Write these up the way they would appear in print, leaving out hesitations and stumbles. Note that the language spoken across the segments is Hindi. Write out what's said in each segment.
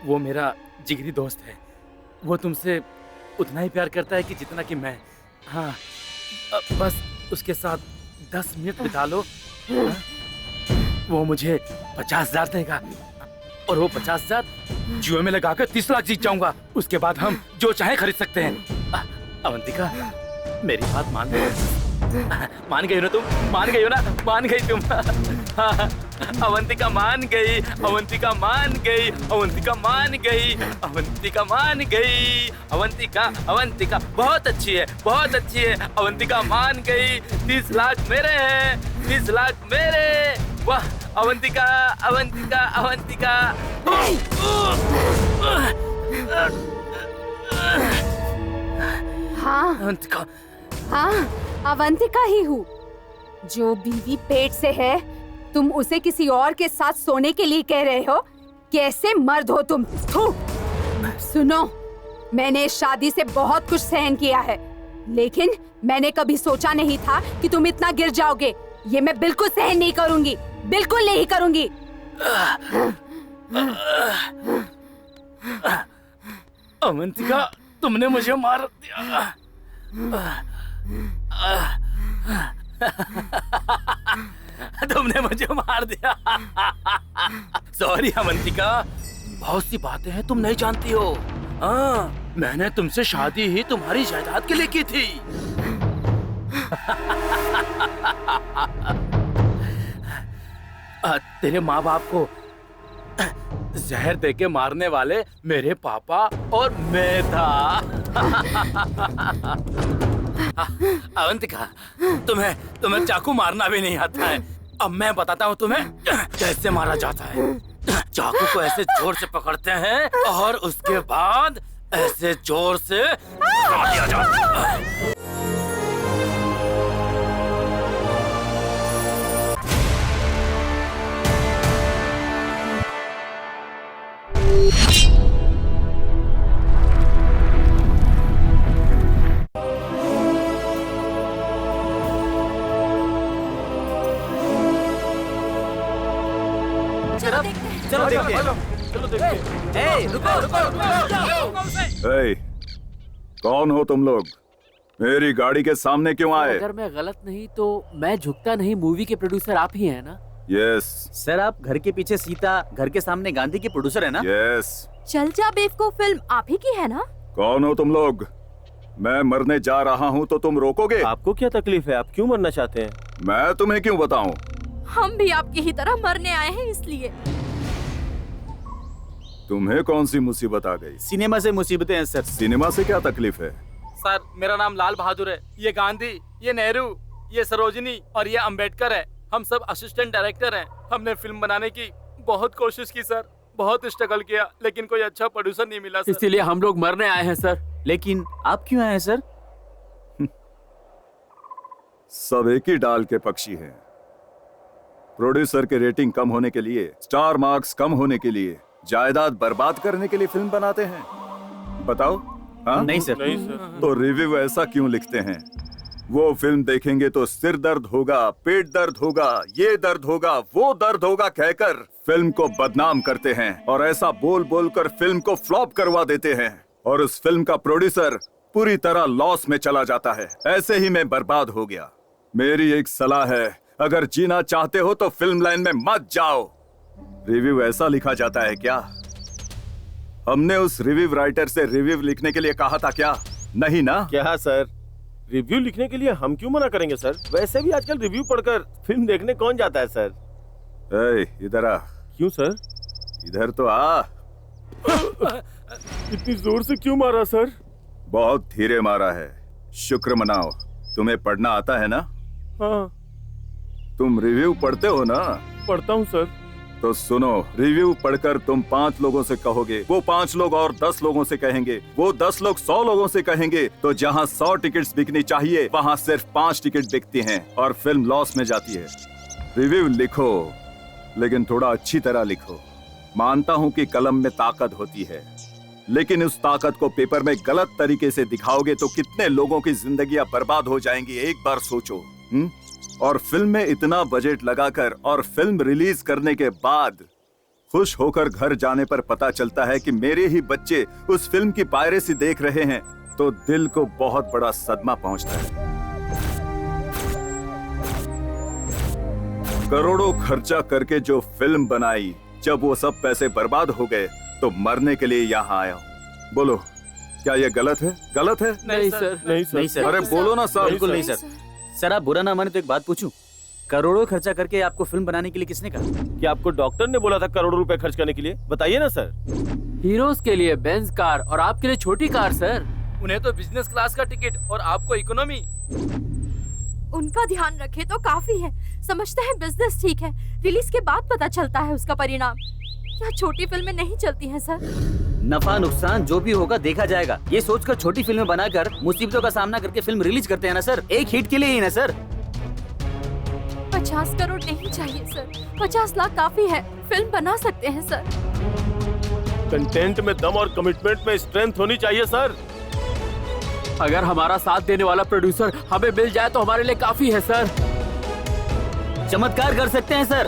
वो मेरा जिगरी दोस्त है। वो तुमसे उतना ही प्यार करता है कि जितना कि मैं। हाँ, बस उसके साथ 10 मिनट बिता लो। हाँ? वो मुझे 50,000 देगा और वो 50,000 जुए में लगाकर 30 लाख जीत जाऊंगा। उसके बाद हम जो चाहे खरीद सकते हैं। अवंतिका, मेरी बात मान गई? मान गई ना तुम? मान गई हो ना? मान गई तुम? अवंतिका मान गई, अवंतिका मान गई, अवंतिका मान गई, अवंतिका मान गई। अवंतिका, अवंतिका बहुत अच्छी है, बहुत अच्छी है। अवंतिका मान गई। 30 लाख मेरे हैं, 30 लाख मेरे। वाह अवंतिका, अवंतिका, अवंतिका। हाँ अवंतिका, हाँ, अवंतिका ही हूँ। जो बीवी पेट से है, तुम उसे किसी और के साथ सोने के लिए कह रहे हो? कैसे मर्द हो तुम? थू! सुनो, मैंने इस शादी से बहुत कुछ सहन किया है, लेकिन मैंने कभी सोचा नहीं था कि तुम इतना गिर जाओगे। ये मैं बिल्कुल सहन नहीं करूंगी, बिल्कुल नहीं करूंगी। अवंतिका, तुमने मुझे मार दिया। तुमने मुझे मार दिया। सॉरी अवंतिका, बहुत सी बातें हैं तुम नहीं जानती हो। हाँ, मैंने तुमसे शादी ही तुम्हारी जायदाद के लिए की थी। तेरे माँ बाप को जहर देके मारने वाले मेरे पापा और मैं था। अवंतिका, तुम्हें चाकू मारना भी नहीं आता है। अब मैं बताता हूँ तुम्हें कैसे मारा जाता है। चाकू को ऐसे जोर से पकड़ते हैं और उसके बाद ऐसे जोर से घुसा दिया जाता है। चलो देखते हैं। हे, कौन हो तुम लोग? मेरी गाड़ी के सामने क्यों आए? अगर मैं गलत नहीं तो मैं झुकता नहीं मूवी के प्रोड्यूसर आप ही हैं ना? यस। सर, आप घर के पीछे सीता, घर के सामने गांधी के प्रोड्यूसर है ना? यस। चल जा बेवकूफ फिल्म आप ही की है ना? कौन हो तुम लोग? मैं मरने जा रहा हूँ तो तुम रोकोगे? आपको क्या तकलीफ है? आप क्यों मरना चाहते हैं? मैं तुम्हें क्यों बताऊं? हम भी आपकी ही तरह मरने आए हैं इसलिए। तुम्हें कौन सी मुसीबत आ गई? सिनेमा से मुसीबतें हैं सर। सिनेमा से क्या तकलीफ है? सर, मेरा नाम लाल बहादुर है। ये गांधी, ये नेहरू, ये सरोजिनी और ये अंबेडकर है। हम सब असिस्टेंट डायरेक्टर हैं। हमने फिल्म बनाने की बहुत कोशिश की सर, बहुत स्ट्रगल किया, लेकिन कोई अच्छा प्रोड्यूसर नहीं मिला सर। इसीलिए हम लोग मरने आए हैं सर। लेकिन आप क्यों आए हैं सर? सब एक ही डाल के पक्षी हैं। प्रोड्यूसर के रेटिंग कम होने के लिए, स्टार मार्क्स कम होने के लिए, जायदाद बर्बाद करने के लिए फिल्म बनाते हैं। बताओ। हाँ? नहीं सर। नहीं सर। तो रिव्यू ऐसा क्यों लिखते हैं? वो फिल्म देखेंगे तो सिर दर्द होगा, पेट दर्द होगा, ये दर्द होगा, वो दर्द होगा कहकर फिल्म को बदनाम करते हैं और ऐसा बोल बोल कर फिल्म को फ्लॉप करवा देते हैं और उस फिल्म का प्रोड्यूसर पूरी तरह लॉस में चला जाता है। ऐसे ही मैं बर्बाद हो गया। मेरी एक सलाह है, अगर जीना चाहते हो तो फिल्म लाइन में मत जाओ। रिव्यू ऐसा लिखा जाता है क्या? हमने उस रिव्यू राइटर से रिव्यू लिखने के लिए कहा था क्या? नहीं ना? क्या सर, रिव्यू लिखने के लिए हम क्यों मना करेंगे सर? वैसे भी आजकल रिव्यू पढ़कर फिल्म देखने कौन जाता है सर? इधर आ। क्यों सर? इधर तो आ। इतनी जोर से क्यों मारा सर? बहुत धीरे मारा है। शुक्र मनाओ। तुम्हें पढ़ना आता है ना? हाँ, तुम रिव्यू पढ़ते हो ना? पढ़ता हूँ सर। तो सुनो, रिव्यू पढ़कर तुम 5 लोगों से कहोगे, वो 5 लोग और 10 लोगों से कहेंगे, वो 10 लोग 100 लोगों से कहेंगे, तो जहाँ 100 टिकट्स बिकनी चाहिए वहाँ सिर्फ 5 टिकट बिकती हैं और फिल्म लॉस में जाती है। रिव्यू लिखो, लेकिन थोड़ा अच्छी तरह लिखो। मानता हूँ कि कलम में ताकत होती है, लेकिन उस ताकत को पेपर में गलत तरीके से दिखाओगे तो कितने लोगों की जिंदगियां बर्बाद हो जाएंगी, एक बार सोचो। और फिल्म में इतना बजट लगाकर और फिल्म रिलीज करने के बाद खुश होकर घर जाने पर पता चलता है कि मेरे ही बच्चे उस फिल्म की पायरेसी देख रहे हैं, तो दिल को बहुत बड़ा सदमा पहुंचता है। करोड़ों खर्चा करके जो फिल्म बनाई, जब वो सब पैसे बर्बाद हो गए तो मरने के लिए यहाँ आया हूँ। बोलो, क्या ये गलत है? गलत है? नहीं सर, नहीं सर, नहीं सर। अरे बोलो ना सर। बिल्कुल नहीं सर। सर आप बुरा ना माने तो एक बात पूछूं, करोड़ों खर्चा करके आपको फिल्म बनाने के लिए किसने कहा? क्या आपको डॉक्टर ने बोला था करोड़ों रुपए खर्च करने के लिए? बताइए ना सर। हीरोज के लिए बेंज कार और आपके लिए छोटी कार सर। उन्हें तो बिजनेस क्लास का टिकट और आपको इकोनॉमी। उनका ध्यान रखे तो काफी है। समझते हैं बिजनेस ठीक है, रिलीज के बाद पता चलता है उसका परिणाम। क्या छोटी फिल्में नहीं चलती हैं सर? नफा नुकसान जो भी होगा देखा जाएगा, ये सोचकर छोटी फिल्में बनाकर मुसीबतों का सामना करके फिल्म रिलीज करते हैं ना सर, एक हिट के लिए ही ना सर। 50 करोड़ नहीं चाहिए सर, 50 लाख काफी है, फिल्म बना सकते हैं सर। कंटेंट में दम और कमिटमेंट में स्ट्रेंथ होनी चाहिए सर। अगर हमारा साथ देने वाला प्रोड्यूसर हमें मिल जाए तो हमारे लिए काफी है सर। चमत्कार कर सकते हैं सर।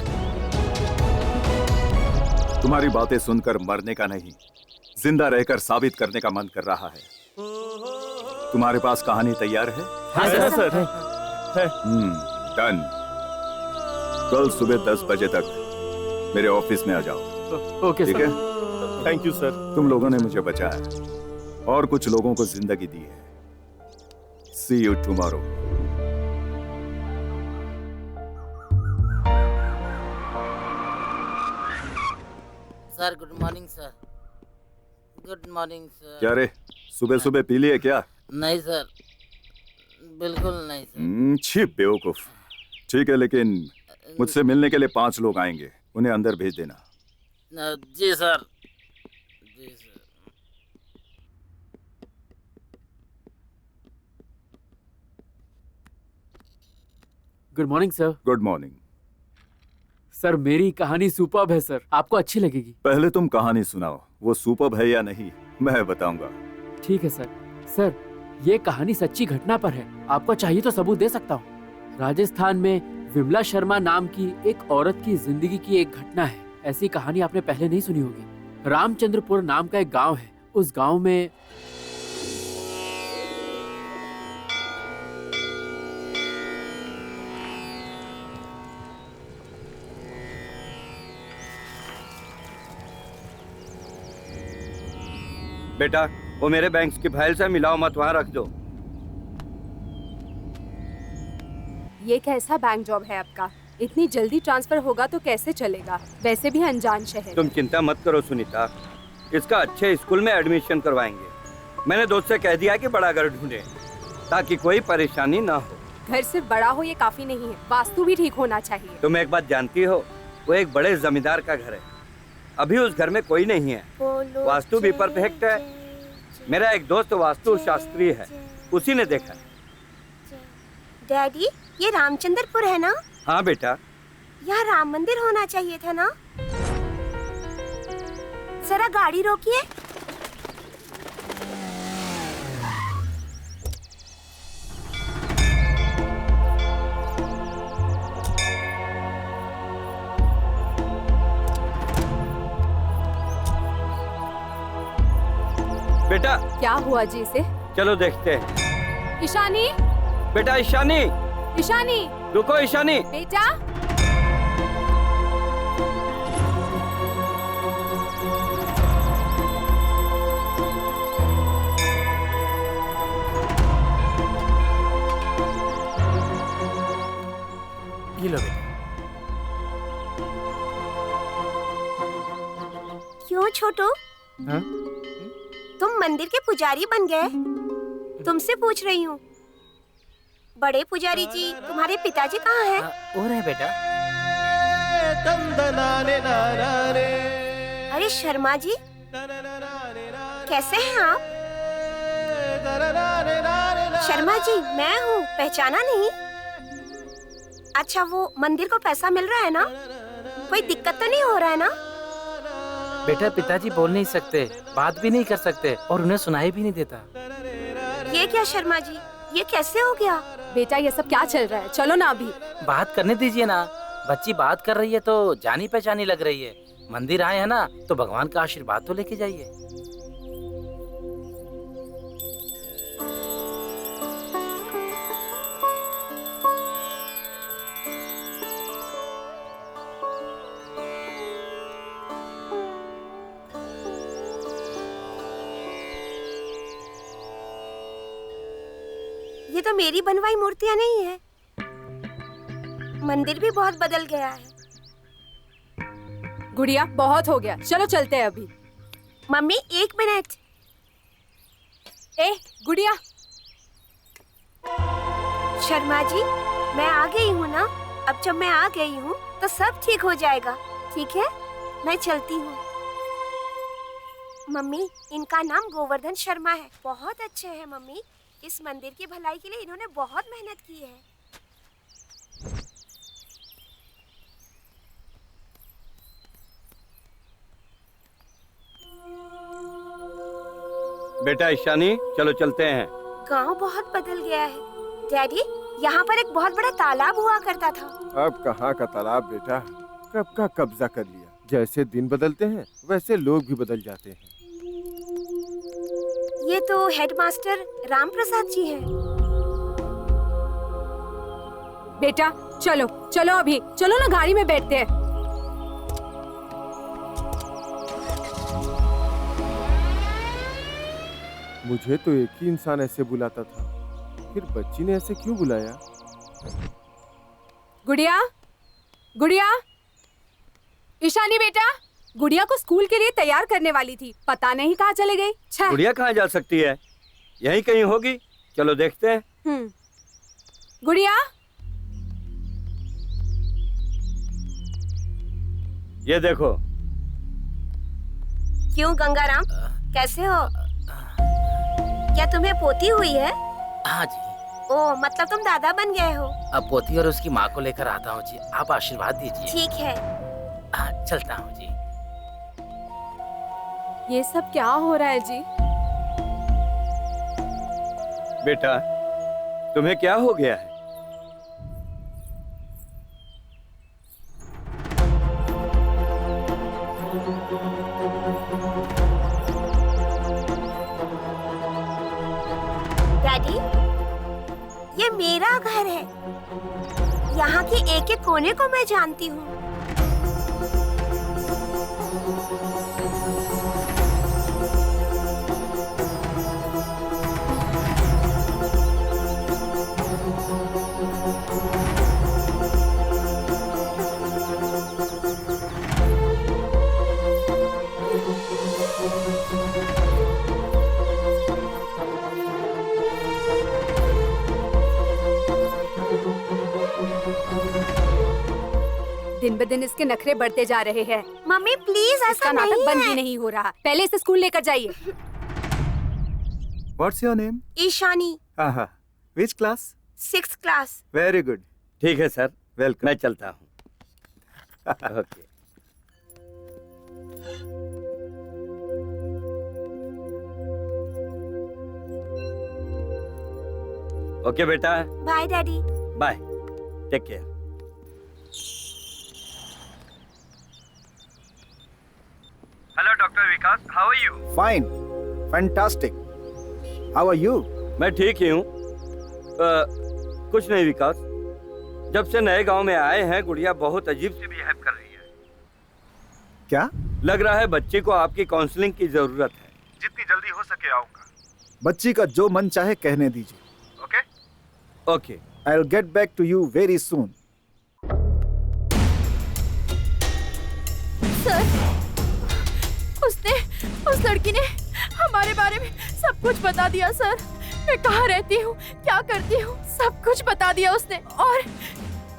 तुम्हारी बातें सुनकर मरने का नहीं, जिंदा रहकर साबित करने का मन कर रहा है। तुम्हारे पास कहानी तैयार है? हाँ है सर। सर। डन। कल सुबह 10 बजे तक मेरे ऑफिस में आ जाओ। ओके ठीक सर। है? Thank you sir. तुम लोगों ने मुझे बचाया और कुछ लोगों को जिंदगी दी है। See you tomorrow. Sir good morning sir. Good morning sir. क्या रे, सुबह सुबह पी लिए क्या? नहीं सर, बिल्कुल नहीं सर। छी बेवकूफ। ठीक है, लेकिन मुझसे मिलने के लिए 5 लोग आएंगे, उन्हें अंदर भेज देना। जी सर। जी sir. Good morning sir. Good morning. Sir मेरी कहानी सुपर्ब है सर, आपको अच्छी लगेगी। पहले तुम कहानी सुनाओ, वो सुपर्ब है या नहीं मैं बताऊंगा। ठीक है सर। सर ये कहानी सच्ची घटना पर है, आपको चाहिए तो सबूत दे सकता हूँ। राजस्थान में विमला शर्मा नाम की एक औरत की जिंदगी की एक घटना है। ऐसी कहानी आपने पहले नहीं सुनी होगी। रामचंद्रपुर नाम का एक गांव है, उस गांव में बेटा वो मेरे बैंक की फाइल से मिलाओ मत, वहाँ रख दो। ये कैसा बैंक जॉब है आपका? इतनी जल्दी ट्रांसफर होगा तो कैसे चलेगा? वैसे भी अनजान शहर। तुम चिंता मत करो सुनीता, इसका अच्छे स्कूल में एडमिशन करवाएंगे। मैंने दोस्त से कह दिया कि बड़ा घर ढूंढे ताकि कोई परेशानी ना हो। घर सिर्फ बड़ा हो ये काफी नहीं है, वास्तु भी ठीक होना चाहिए। तुम एक बात जानती हो, वो एक बड़े जमींदार का घर है। अभी उस घर में कोई नहीं है, वास्तु भी परफेक्ट है। मेरा एक दोस्त वास्तु शास्त्री है, उसी ने देखा। डैडी ये रामचंद्रपुर है ना? हाँ बेटा। यहाँ राम मंदिर होना चाहिए था ना? जरा गाड़ी रोकिए। बेटा क्या हुआ जी इसे? चलो देखते हैं। ईशानी, बेटा ईशानी, ईशानी, रुको ईशानी। बेटा। ये लो बेटा। क्यों छोटू? हाँ? तुम मंदिर के पुजारी बन गए? तुमसे पूछ रही हूँ। बड़े पुजारी जी, तुम्हारे पिताजी कहाँ हैं? हो रहे बेटा। अरे शर्मा जी, कैसे हैं आप? शर्मा जी मैं हूँ, पहचाना नहीं? अच्छा वो मंदिर को पैसा मिल रहा है ना? कोई दिक्कत तो नहीं हो रहा है ना? बेटा पिताजी बोल नहीं सकते, बात भी नहीं कर सकते और उन्हें सुनाई भी नहीं देता। ये क्या शर्मा जी, ये कैसे हो गया? बेटा ये सब क्या चल रहा है? चलो ना अभी। बात करने दीजिए ना, बच्ची बात कर रही है तो जानी पहचानी लग रही है। मंदिर आए हैं ना, तो भगवान का आशीर्वाद तो लेके जाइए। ये तो मेरी बनवाई मूर्तियां नहीं है। मंदिर भी बहुत बदल गया है। गुड़िया बहुत हो गया, चलो चलते हैं अभी। Mummy 1 minute. ए गुड़िया। शर्मा जी, मैं आ गई हूँ ना। अब जब मैं आ गई हूँ तो सब ठीक हो जाएगा। ठीक है, मैं चलती हूँ। मम्मी, इनका नाम गोवर्धन शर्मा है। बहुत अच्छे हैं मम्मी। इस मंदिर की भलाई के लिए इन्होंने बहुत मेहनत की है। बेटा ईशानी, चलो चलते हैं। गांव बहुत बदल गया है। डैडी, यहाँ पर एक बहुत बड़ा तालाब हुआ करता था। अब कहाँ का तालाब बेटा, कब का कब्जा कर लिया। जैसे दिन बदलते हैं वैसे लोग भी बदल जाते हैं। ये तो हेडमास्टर राम प्रसाद जी हैं। बेटा चलो चलो, अभी चलो ना, गाड़ी में बैठते हैं। मुझे तो एक ही इंसान ऐसे बुलाता था, फिर बच्ची ने ऐसे क्यों बुलाया? गुड़िया, गुड़िया, ईशानी बेटा, गुड़िया को स्कूल के लिए तैयार करने वाली थी, पता नहीं कहाँ चले गई। गुड़िया कहाँ जा सकती है? यहीं कहीं होगी, चलो देखते हैं। गुड़िया, ये देखो। क्यों गंगाराम, कैसे हो? क्या तुम्हें पोती हुई है? हाँ जी। ओह, मतलब तुम दादा बन गए हो। अब पोती और उसकी माँ को लेकर आता हूँ जी, आप आशीर्वाद दीजिए। ठीक है। हाँ, चलता हूँ जी। ये सब क्या हो रहा है जी? बेटा, तुम्हें क्या हो गया है? डैडी, ये मेरा घर है। यहाँ के एक एक कोने को मैं जानती हूँ। दिन ब दिन इसके नखरे बढ़ते जा रहे हैं। मम्मी प्लीज, इसका नाटक बंद ही नहीं हो रहा। पहले इसे स्कूल लेकर जाइए। What's your name? Ishani. Which class? 6th class. Very good. ठीक है सर, वेलकम। मैं चलता हूँ। ओके। ओके बेटा, bye daddy. Bye, take care. Hello doctor Vikas, how are you? Fine. Fantastic. How are you? मैं ठीक ही हूँ। कुछ नहीं विकास, जब से नए गांव में आए हैं गुड़िया बहुत अजीब से बिहेव कर रही है। क्या? लग रहा है बच्ची को आपकी काउंसलिंग की जरूरत है। जितनी जल्दी हो सके आऊंगा। बच्ची का जो मन चाहे कहने दीजिए। Okay? Okay. I'll get back to you very soon. Sir, उस लड़की ने हमारे बारे में सब कुछ बता दिया सर। मैं कहाँ रहती हूँ, क्या करती हूँ, सब कुछ बता दिया उसने। और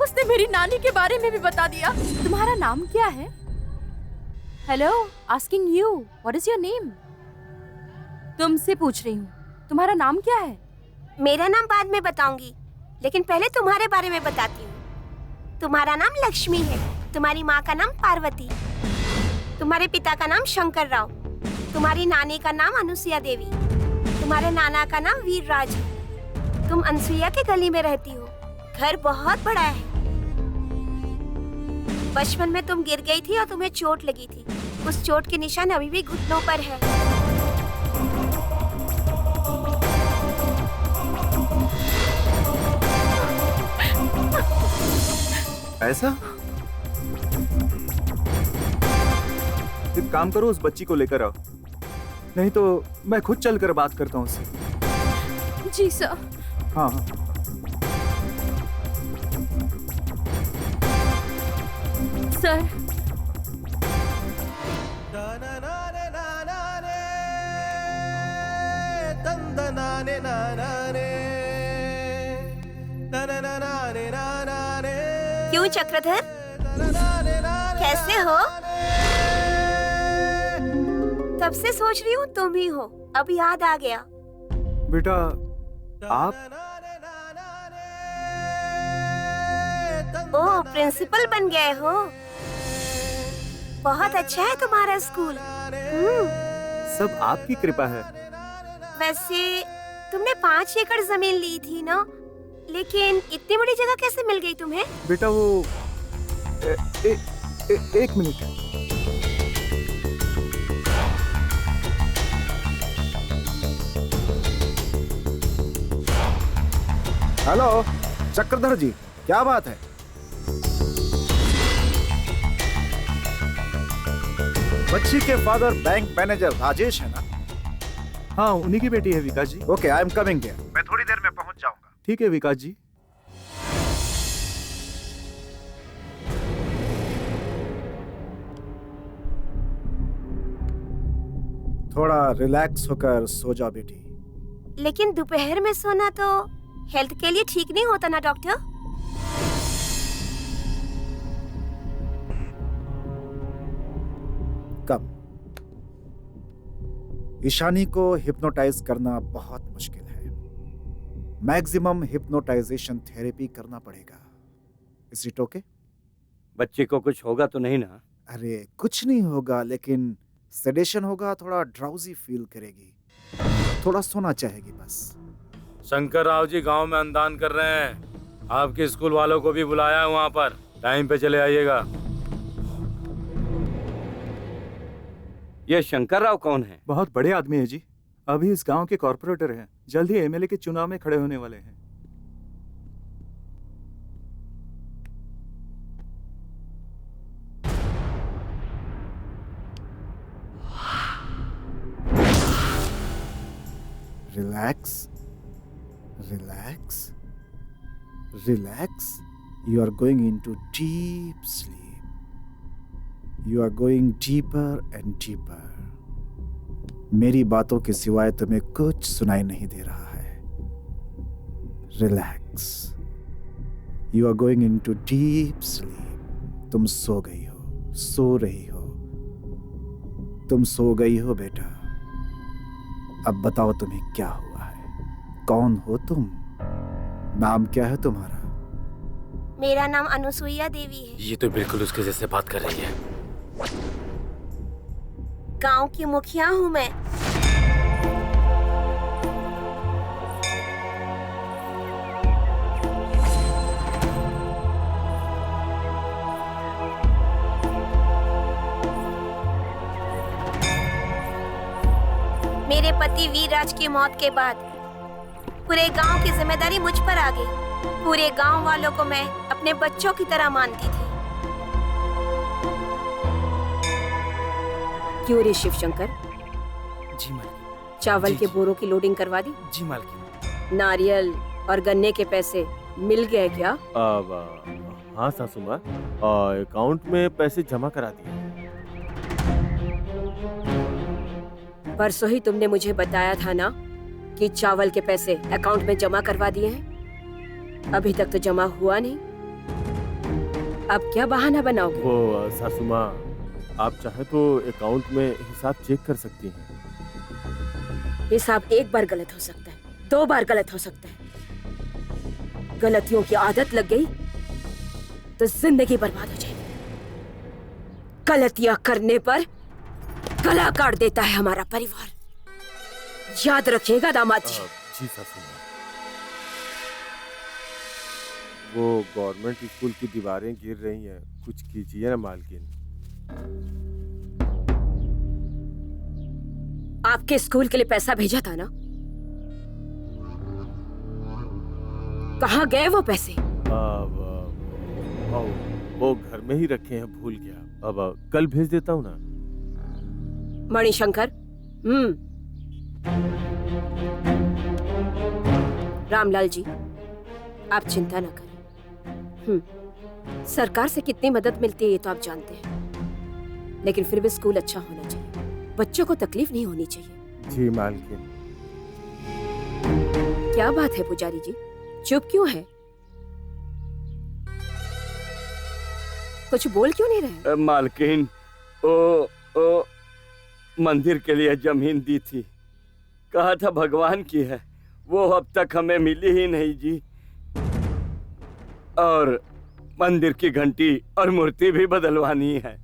उसने मेरी नानी के बारे में भी बता दिया। तुम्हारा नाम क्या है? Hello, asking you, what is your name? तुमसे पूछ रही हूँ, तुम्हारा नाम क्या है? मेरा नाम बाद में बताऊंगी, लेकिन पहले तुम्हारे बारे में बताती हूँ। तुम्हारा नाम लक्ष्मी है, तुम्हारी माँ का नाम पार्वती, तुम्हारे पिता का नाम शंकर राव, तुम्हारी नानी का नाम अनुसुईया देवी, तुम्हारे नाना का नाम वीरराज है। तुम अनसुईया के गली में रहती हो। घर बहुत बड़ा है। बचपन में तुम गिर गई थी और तुम्हें चोट लगी थी। उस चोट के निशान अभी भी घुटनों पर है। ऐसा? एक काम करो, उस बच्ची को लेकर आओ, नहीं तो मैं खुद चलकर बात करता हूँ उससे। जी सर। हाँ हाँ। सर क्यों चक्रधर, कैसे हो? तब से सोच रही हूँ तुम ही हो, अब याद आ गया। बेटा आप? ओह, प्रिंसिपल बन गए हो। बहुत अच्छा है तुम्हारा स्कूल। सब आपकी कृपा है। वैसे तुमने 5 एकड़ जमीन ली थी ना, लेकिन इतनी बड़ी जगह कैसे मिल गई तुम्हें? बेटा वो एक मिनट। हेलो चक्रधर जी, क्या बात है? बच्ची के फादर बैंक मैनेजर राजेश है ना? हाँ, उन्हीं की बेटी है Vikas ji. Okay, I am coming here. मैं थोड़ी देर में पहुंच जाऊंगा। ठीक है विकास जी। थोड़ा रिलैक्स होकर सो जाओ बेटी। लेकिन दोपहर में सोना तो हेल्थ के लिए ठीक नहीं होता ना डॉक्टर? कम। ईशानी को हिप्नोटाइज करना बहुत मुश्किल है। मैक्सिमम हिप्नोटाइजेशन थेरेपी करना पड़ेगा। Is it okay? बच्चे को कुछ होगा तो नहीं ना? अरे कुछ नहीं होगा, लेकिन सेडेशन होगा, थोड़ा ड्राउजी फील करेगी, थोड़ा सोना चाहेगी बस। शंकर राव जी गांव में अन्नदान कर रहे हैं, आपके स्कूल वालों को भी बुलाया है वहाँ पर, टाइम पे चले आइएगा। ये शंकर राव कौन है? बहुत बड़े आदमी है जी, अभी इस गांव के कॉर्पोरेटर हैं, जल्द ही एमएलए के चुनाव में खड़े होने वाले हैं। Relax, relax, relax. You are going into deep sleep. You are going deeper and deeper. मेरी बातों के सिवाय तुम्हें कुछ सुनाई नहीं दे रहा है। Relax. You are going into deep sleep. तुम सो गई हो, सो रही हो, तुम सो गई हो बेटा। अब बताओ तुम्हें क्या हुआ है? कौन हो तुम? नाम क्या है तुम्हारा? मेरा नाम अनुसुईया देवी है। ये तो बिल्कुल उसके जैसे बात कर रही है। गांव की मुखिया हूँ मैं। मेरे पति वीरराज की मौत के बाद पूरे गांव की जिम्मेदारी मुझ पर आ गई। पूरे गांव वालों को मैं अपने बच्चों की तरह मानती थी। क्यों रे शिवशंकर, जी मालकिन। चावल जी, के जी। बोरों की लोडिंग करवा दी? जी मालकिन। नारियल और गन्ने के पैसे मिल गए क्या? हाँ सासू माँ, अकाउंट में पैसे जमा करा दिए। परसों ही तुमने मुझे बताया था ना कि चावल के पैसे अकाउंट में जमा करवा दिए हैं। अभी तक तो जमा हुआ नहीं। अब क्या बहाना बनाओगे? वो सासू माँ, आप चाहे तो अकाउंट में हिसाब चेक कर सकती हैं। हिसाब एक बार गलत हो सकता है, 2 बार गलत हो सकता है। गलतियों की आदत लग गई तो जिंदगी बर्बाद हो जाएगी। गलतियां करने पर गला काट देता है हमारा परिवार। याद रखिएगा दामाद जी। जी सासू माँ। वो गवर्नमेंट स्कूल की दीवारें गिर रही हैं, कुछ कीजिए ना मालकिन। आपके स्कूल के लिए पैसा भेजा था ना, कहाँ गए वो पैसे? वो घर में ही रखे हैं, भूल गया। अब कल भेज देता हूँ ना। मणिशंकर, रामलाल जी, आप चिंता न करें। सरकार से कितनी मदद मिलती है ये तो आप जानते हैं, लेकिन फिर भी स्कूल अच्छा होना चाहिए, बच्चों को तकलीफ नहीं होनी चाहिए। जी मालकिन। क्या बात है पुजारी जी, चुप क्यों है? कुछ बोल क्यों नहीं रहे? मालकिन, ओ मंदिर के लिए जमीन दी थी, कहा था भगवान की है, वो अब तक हमें मिली ही नहीं जी। और मंदिर की घंटी और मूर्ति भी बदलवानी है।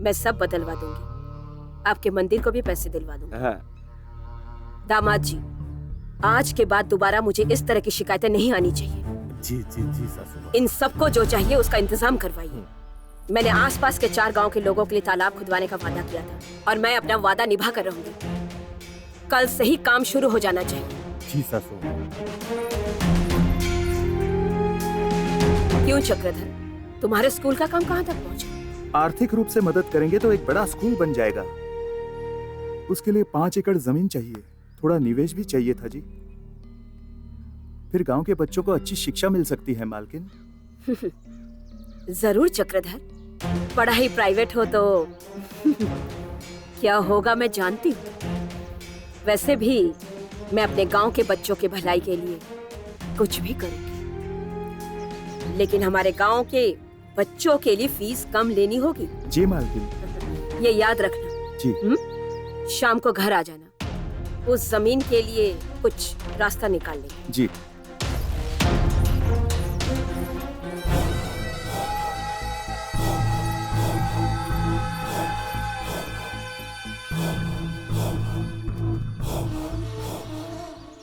मैं सब बदलवा दूंगी, आपके मंदिर को भी पैसे दिलवा दूंगी। हाँ। दामाद जी, आज के बाद दोबारा मुझे इस तरह की शिकायतें नहीं आनी चाहिए। जी जी जी सासू माँ। इन सबको जो चाहिए उसका इंतजाम करवाइए। मैंने आसपास के 4 गांव के लोगों के लिए तालाब खुदवाने का वादा किया था और मैं अपना वादा निभा कर रहूंगी। कल से ही काम शुरू हो जाना चाहिए। जी सासू माँ। क्यों चक्रधर, तुम्हारे स्कूल का काम कहाँ तक पहुँचा? आर्थिक रूप से मदद करेंगे तो एक बड़ा स्कूल बन जाएगा। उसके लिए 5 एकड़ जमीन चाहिए, थोड़ा निवेश भी चाहिए था जी। फिर गांव के बच्चों को अच्छी शिक्षा मिल सकती है मालकिन। जरूर चक्रधर, पढ़ाई प्राइवेट हो तो क्या होगा मैं जानती हूँ। वैसे भी मैं अपने गांव के बच्चों के भलाई के लिए कुछ भी करूंगी, लेकिन हमारे गांव के बच्चों के लिए फीस कम लेनी होगी। जी मालकिन। ये याद रखना जी। शाम को घर आ जाना, उस जमीन के लिए कुछ रास्ता निकाल लेंगे। जी।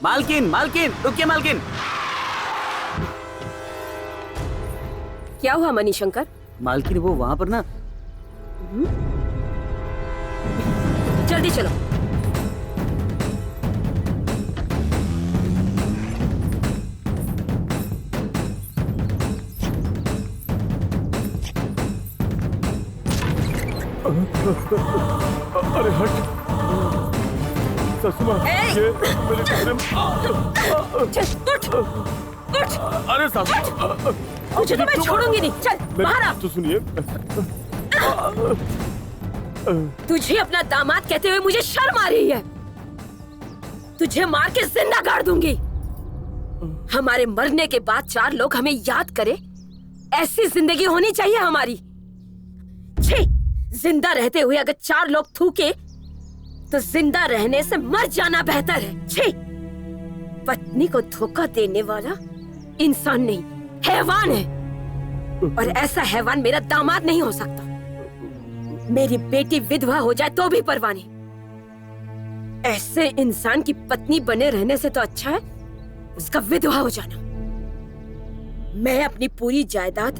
मालकिन, मालकिन, रुकिए मालकिन। क्या हुआ मणिशंकर? मालकिन, वो वहाँ पर ना। जल्दी चलो। अरे हट ससुमा, ये मेरे कमरे में। उठ। अरे सासू, तुझे तो मैं छोड़ूंगी नहीं। चल बाहर आ। तो सुनिए, तुझे अपना दामाद कहते हुए मुझे शर्म आ रही है। तुझे मार के जिंदा गाड़ दूंगी। हमारे मरने के बाद 4 लोग हमें याद करे, ऐसी जिंदगी होनी चाहिए हमारी। छी, जिंदा रहते हुए अगर 4 लोग थूके तो जिंदा रहने से मर जाना बेहतर है। छी, पत्नी को धोखा देने वाला इंसान नहीं, हैवान है। और ऐसा हैवान मेरा दामाद नहीं हो सकता। मेरी बेटी विधवा हो जाए तो भी परवाह नहीं। ऐसे इंसान की पत्नी बने रहने से तो अच्छा है उसका विधवा हो जाना। मैं अपनी पूरी जायदाद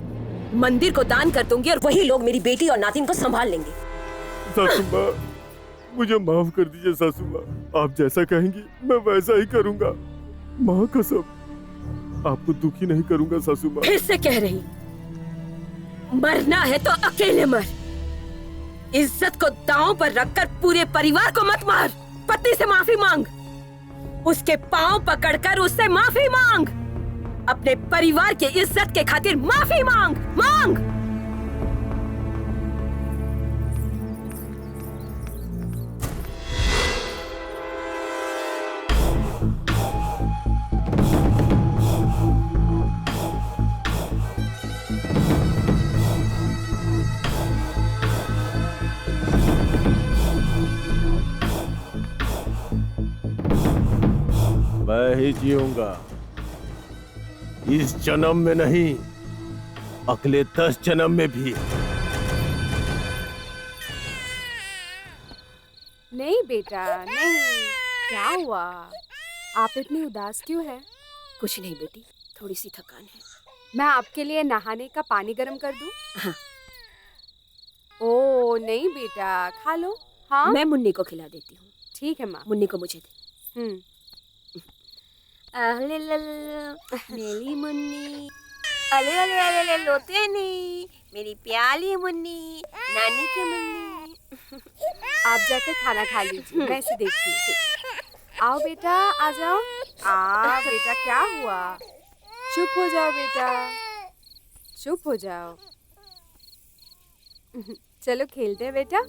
मंदिर को दान कर दूंगी और वही लोग मेरी बेटी और नातिन को संभाल लेंगे। सासू माँ, मुझे माफ कर दीजिए सासू माँ, आप जैसा कहेंगी मैं वैसा ही करूँगा। माँ कसम, आपको दुखी नहीं करूँगा सासू माँ। फिर से कह रही, मरना है तो अकेले मर। इज्जत को दांव पर रखकर पूरे परिवार को मत मार। पति से माफी मांग, उसके पांव पकड़कर उससे माफी मांग। अपने परिवार की इज्जत के खातिर माफी मांग, मांग। मैं ही जीऊंगा, इस जन्म में नहीं, अगले 10 जन्म में भी। नहीं बेटा नहीं। क्या हुआ, आप इतनी उदास क्यों हैं? कुछ नहीं बेटी, थोड़ी सी थकान है। मैं आपके लिए नहाने का पानी गर्म कर दूं? हाँ। ओ नहीं बेटा, खा लो। हाँ मैं मुन्नी को खिला देती हूँ। ठीक है माँ। मुन्नी को मुझे दे। मेरी मुन्नी, अरे अरे अरे अरे लोते नहीं, मेरी प्याली मुन्नी, नानी की मुन्नी। आप जाकर खाना खा लीजिए, मैं इसे देखती हूँ। आओ बेटा, आ जाओ। बेटा क्या हुआ? चुप हो जाओ बेटा, चुप हो जाओ। चलो खेलते हैं बेटा।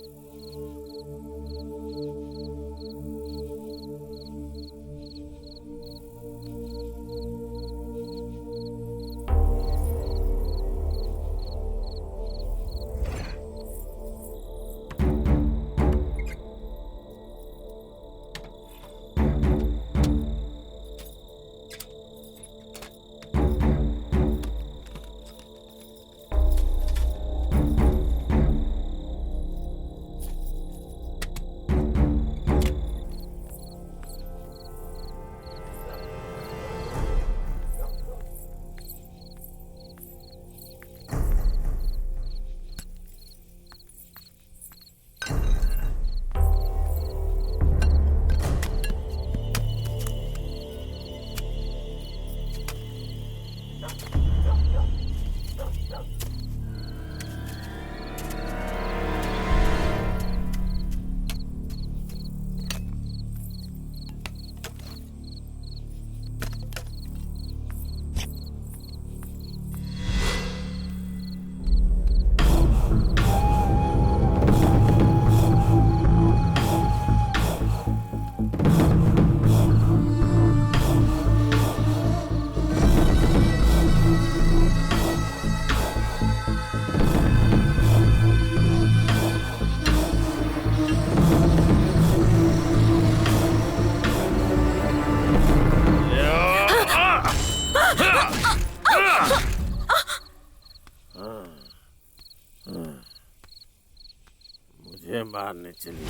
मुझे मारने चली।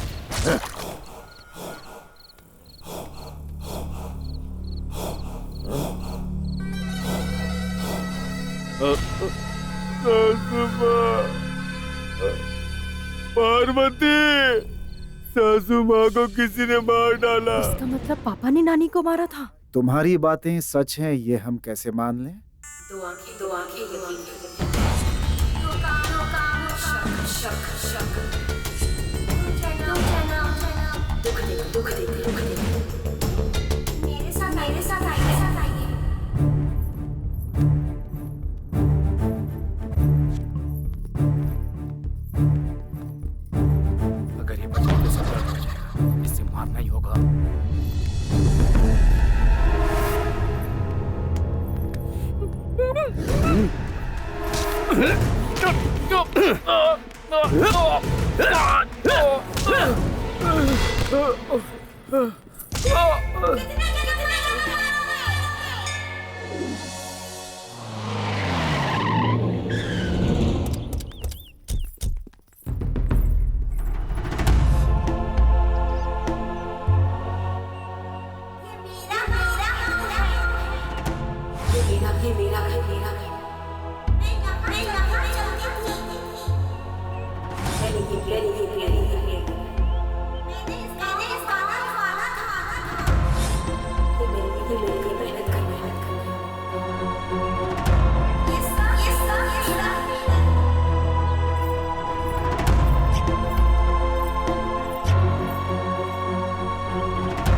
पार्वती, सासू माँ को किसी ने मार डाला। इसका मतलब पापा ने नानी को मारा था। तुम्हारी बातें सच हैं ये हम कैसे मान लें? दो आंखें यकीन करो। दुख देते। मेरे साथ आइए। अगर ये बच्चा तो सब हो जाएगा, इससे मारना ही होगा।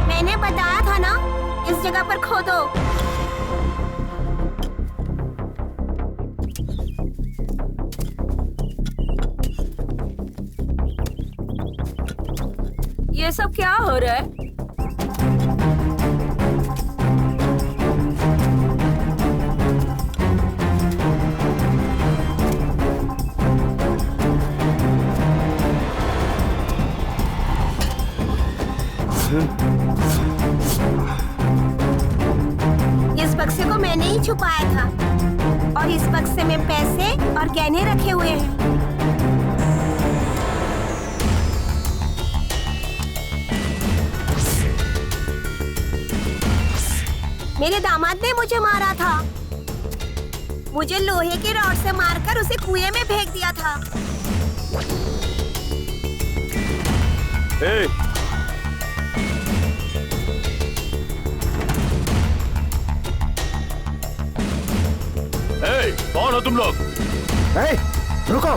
मैंने बताया था ना, इस जगह पर खोदो। ये सब क्या हो रहा है? इस बक्से को मैंने ही छुपाया था और इस बक्से में पैसे और गहने रखे हुए हैं। मेरे दामाद ने मुझे मारा था। मुझे लोहे के रॉड से मारकर उसे कुएं में फेंक दिया था। ए! ए, कौन हो तुम लोग? ए, रुको।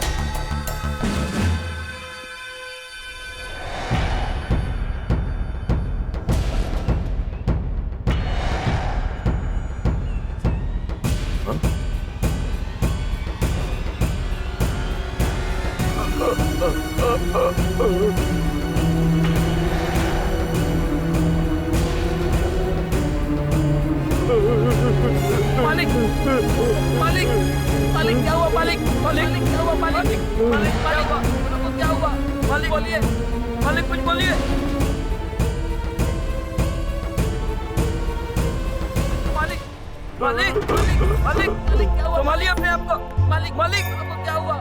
मालिक मालिक मालिक क्या हुआ? मालिक मालिक क्या हुआ? मालिक मालिक मालिक क्या हुआ? मालिक बोलिए, मालिक कुछ बोलिए। मालिक मालिक मालिक मालिक क्या हुआ? संभालिए अपने आप को। मालिक मालिक आपको क्या हुआ?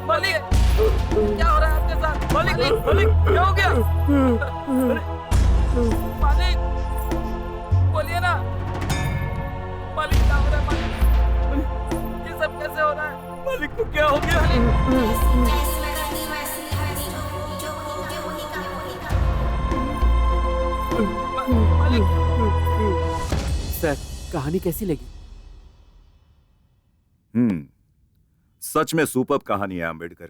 मालिक क्या हो रहा है आपके साथ? मालिक मालिक क्या हो गया? मालिक बोलिए ना। मालिक क्या हो रहा है? मालिक ये सब कैसे हो रहा है? मालिक को क्या हो गया? मालिक सर, कहानी कैसी लगी? सच में सुपर्ब कहानी है आम्बेडकर।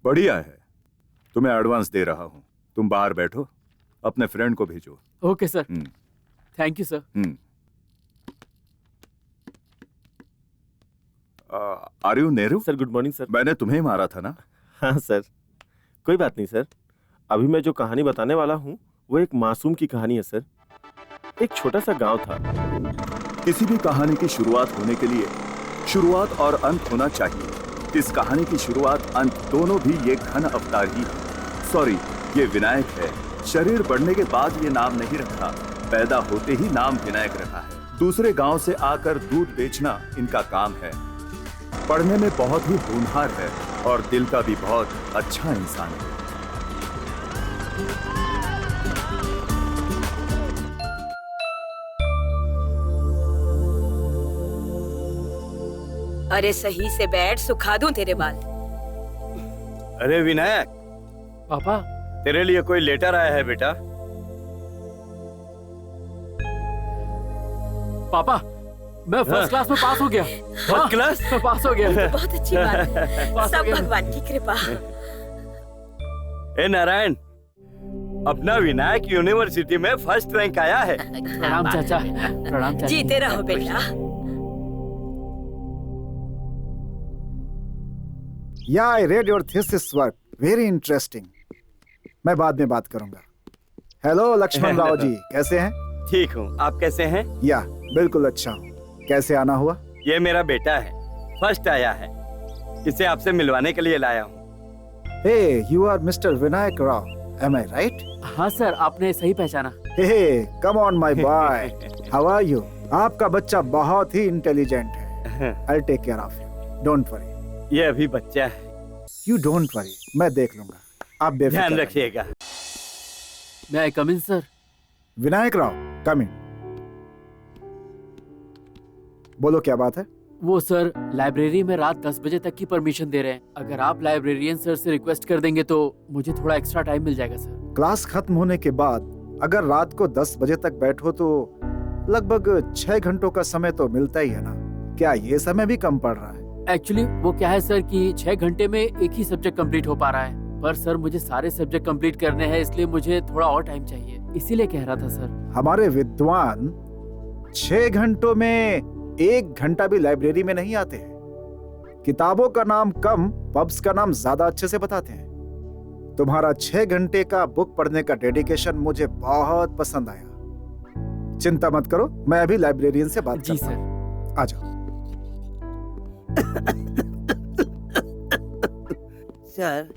बढ़िया है। तुम्हें एडवांस दे रहा हूं। तुम बाहर बैठो, अपने फ्रेंड को भेजो। Okay sir. Thank you sir. Are you Nehru? Sir good morning sir. मैंने तुम्हें मारा था ना? हाँ सर, कोई बात नहीं सर। अभी मैं जो कहानी बताने वाला हूँ वो एक मासूम की कहानी है सर। एक छोटा सा गांव था। किसी भी कहानी की शुरुआत होने के लिए शुरुआत और अंत होना चाहिए। इस कहानी की शुरुआत अंत दोनों भी ये घन अवतार ही है। सॉरी, ये विनायक है। शरीर बढ़ने के बाद ये नाम नहीं रखा, पैदा होते ही नाम विनायक रखा है। दूसरे गांव से आकर दूध बेचना इनका काम है। पढ़ने में बहुत ही होनहार है और दिल का भी बहुत अच्छा इंसान है। अरे सही से बैठ, सुखा दूं तेरे बाल। अरे विनायक, पापा तेरे लिए कोई लेटर आया है बेटा। पापा, मैं फर्स्ट क्लास में पास हो गया। फर्स्ट क्लास में पास हो गया। बहुत अच्छी बात है। सब भगवान की कृपा। ए नारायण, अपना विनायक यूनिवर्सिटी में फर्स्ट रैंक आया है। प्रणाम चाचा। प्रणाम चाचा। जीते रहो बेटा। Yeah, I read your thesis work. Very interesting. मैं बाद में बात करूंगा। हेलो लक्ष्मण राव जी, कैसे हैं? ठीक हूँ, आप कैसे हैं? या बिल्कुल अच्छा हूँ। कैसे आना हुआ? ये मेरा बेटा है, फर्स्ट आया है। इसे आपसे मिलवाने के लिए लाया हूँ। Hey, you are Mr. Vinayak Rao. Am I right? हाँ सर, आपने सही पहचाना। Hey, come on my boy. How are you? आपका बच्चा बहुत ही इंटेलिजेंट है। I'll take care of you. Don't worry. ये अभी बच्चा है। You don't worry. मैं देख लूंगा। आप बेफिक्र ध्यान रहिए। रखिएगा। मैं कम इन सर। विनायक राव, कम इन। बोलो क्या बात है? वो सर लाइब्रेरी में रात 10 बजे तक की परमिशन दे रहे हैं। अगर आप लाइब्रेरियन सर से रिक्वेस्ट कर देंगे तो मुझे थोड़ा एक्स्ट्रा टाइम मिल जाएगा सर। क्लास खत्म होने के बाद अगर रात को 10 बजे तक बैठो तो लगभग 6 घंटों का समय तो मिलता ही है ना। क्या ये समय भी कम पड़ रहा है? एक्चुअली वो क्या है सर कि 6 घंटे में एक ही सब्जेक्ट कंप्लीट हो पा रहा है। पर सर मुझे सारे सब्जेक्ट कंप्लीट करने हैं, इसलिए मुझे थोड़ा और टाइम चाहिए। इसीलिए कह रहा था सर। हमारे विद्वान 6 घंटों में 1 घंटा भी लाइब्रेरी में नहीं आते हैं। किताबों का नाम कम, पब्स का नाम ज्यादा अच्छे से बताते हैं। तुम्हारा 6 घंटे का बुक पढ़ने का डेडिकेशन मुझे बहुत पसंद आया। चिंता मत करो, मैं अभी लाइब्रेरियन से बात जी करता हूं। सर। आ जाओ। सर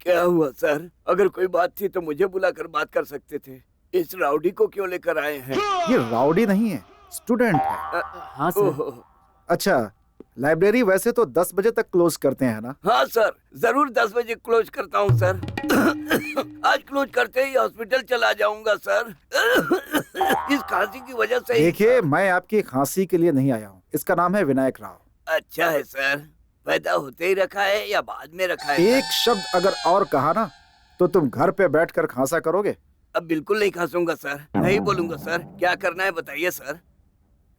क्या हुआ सर? अगर कोई बात थी तो मुझे बुलाकर बात कर सकते थे। इस राउडी को क्यों लेकर आए हैं? ये राउडी नहीं है, स्टूडेंट है। हाँ सर। अच्छा, लाइब्रेरी वैसे तो 10 बजे तक क्लोज करते हैं ना? हाँ सर, जरूर 10 बजे क्लोज करता हूँ सर। आज क्लोज करते ही हॉस्पिटल चला जाऊंगा सर। इस खांसी की वजह से ही देखिए, मैं आपकी खांसी के लिए नहीं आया हूँ। इसका नाम है विनायक राव। अच्छा है सर, पैदा होते ही रखा है या बाद में रखा है? एक शब्द अगर और कहा ना तो तुम घर पे बैठकर खांसा करोगे। अब बिल्कुल नहीं खांसूंगा सर, नहीं बोलूंगा सर। क्या करना है बताइए सर।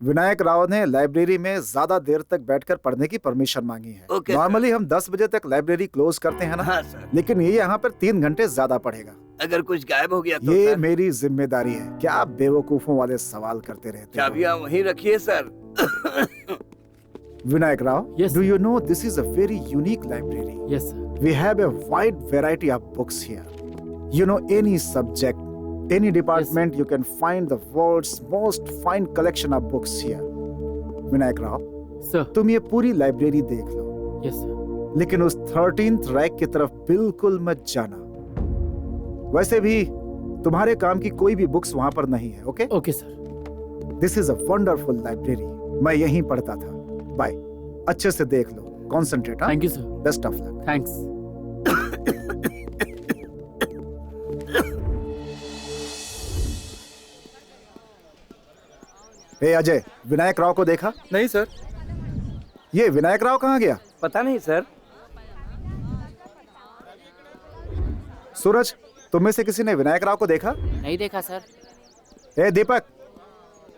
विनायक राव ने लाइब्रेरी में ज्यादा देर तक बैठकर पढ़ने की परमिशन मांगी है। ओके, नॉर्मली हम 10 बजे तक लाइब्रेरी क्लोज करते हैं ना। हाँ सर। लेकिन ये यहाँ पर 3 घंटे ज्यादा पढ़ेगा। अगर कुछ गायब हो गया तो ये सर? मेरी जिम्मेदारी है। क्या आप बेवकूफों वाले सवाल करते रहते हो? चाबियां वहीं रखिए sir. Vinayak Rao, do you know this is a very unique library? Yes, sir. We have a wide variety of books here. You know, any subject, any department, you can find the world's most fine collection of books here. Vinayak Rao, Sir. तुम ये पूरी लाइब्रेरी देख लो। Yes, sir. लेकिन उस 13th रैक की तरफ बिल्कुल मत जाना। वैसे भी तुम्हारे काम की कोई भी बुक्स वहां पर नहीं है। Okay? Okay sir. This is a wonderful library. मैं यहीं पढ़ता था। बाय। अच्छे से देख लो। Concentrate. Thank you sir. Best of luck. Thanks. Hey Ajay, Vinayak Rao को देखा? नहीं सर। ये विनायक राव कहाँ गया? पता नहीं सर। सूरज, तुम में से किसी ने विनायक राव को देखा? नहीं देखा सर। ए दीपक,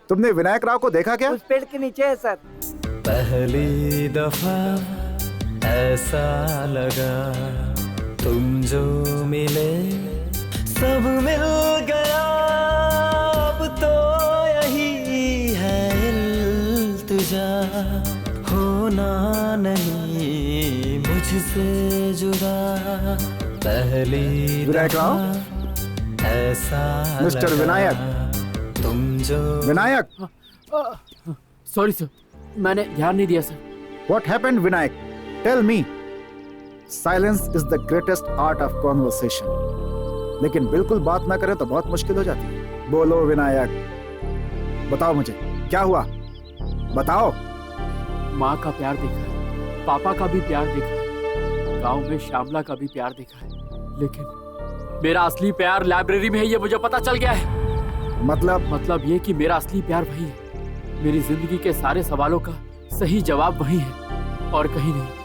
तुमने विनायक राव को देखा क्या? उस पेड़ के नीचे है सर। पहली दफा ऐसा लगा तुम जो मिले सब मिल गया, अब तो यही है इल्तिजा, होना नहीं मुझसे जुदा। पहली विनायक राव? ऐसा मिस्टर विनायक? तुम जो विनायक? सॉरी सर, मैंने ध्यान नहीं दिया sir. What happened, Vinayak? Tell me. Silence is the greatest art of conversation. लेकिन बिल्कुल बात ना करें तो बहुत मुश्किल हो जाती है। बोलो विनायक, बताओ मुझे क्या हुआ, बताओ। माँ का प्यार देखा है, पापा का भी प्यार देखा है, गांव में श्यामला का भी प्यार देखा है, लेकिन मेरा असली प्यार लाइब्रेरी में है, ये मुझे पता चल गया है। मतलब ये कि मेरा असली प्यार वही है। मेरी जिंदगी के सारे सवालों का सही जवाब वही है और कहीं नहीं।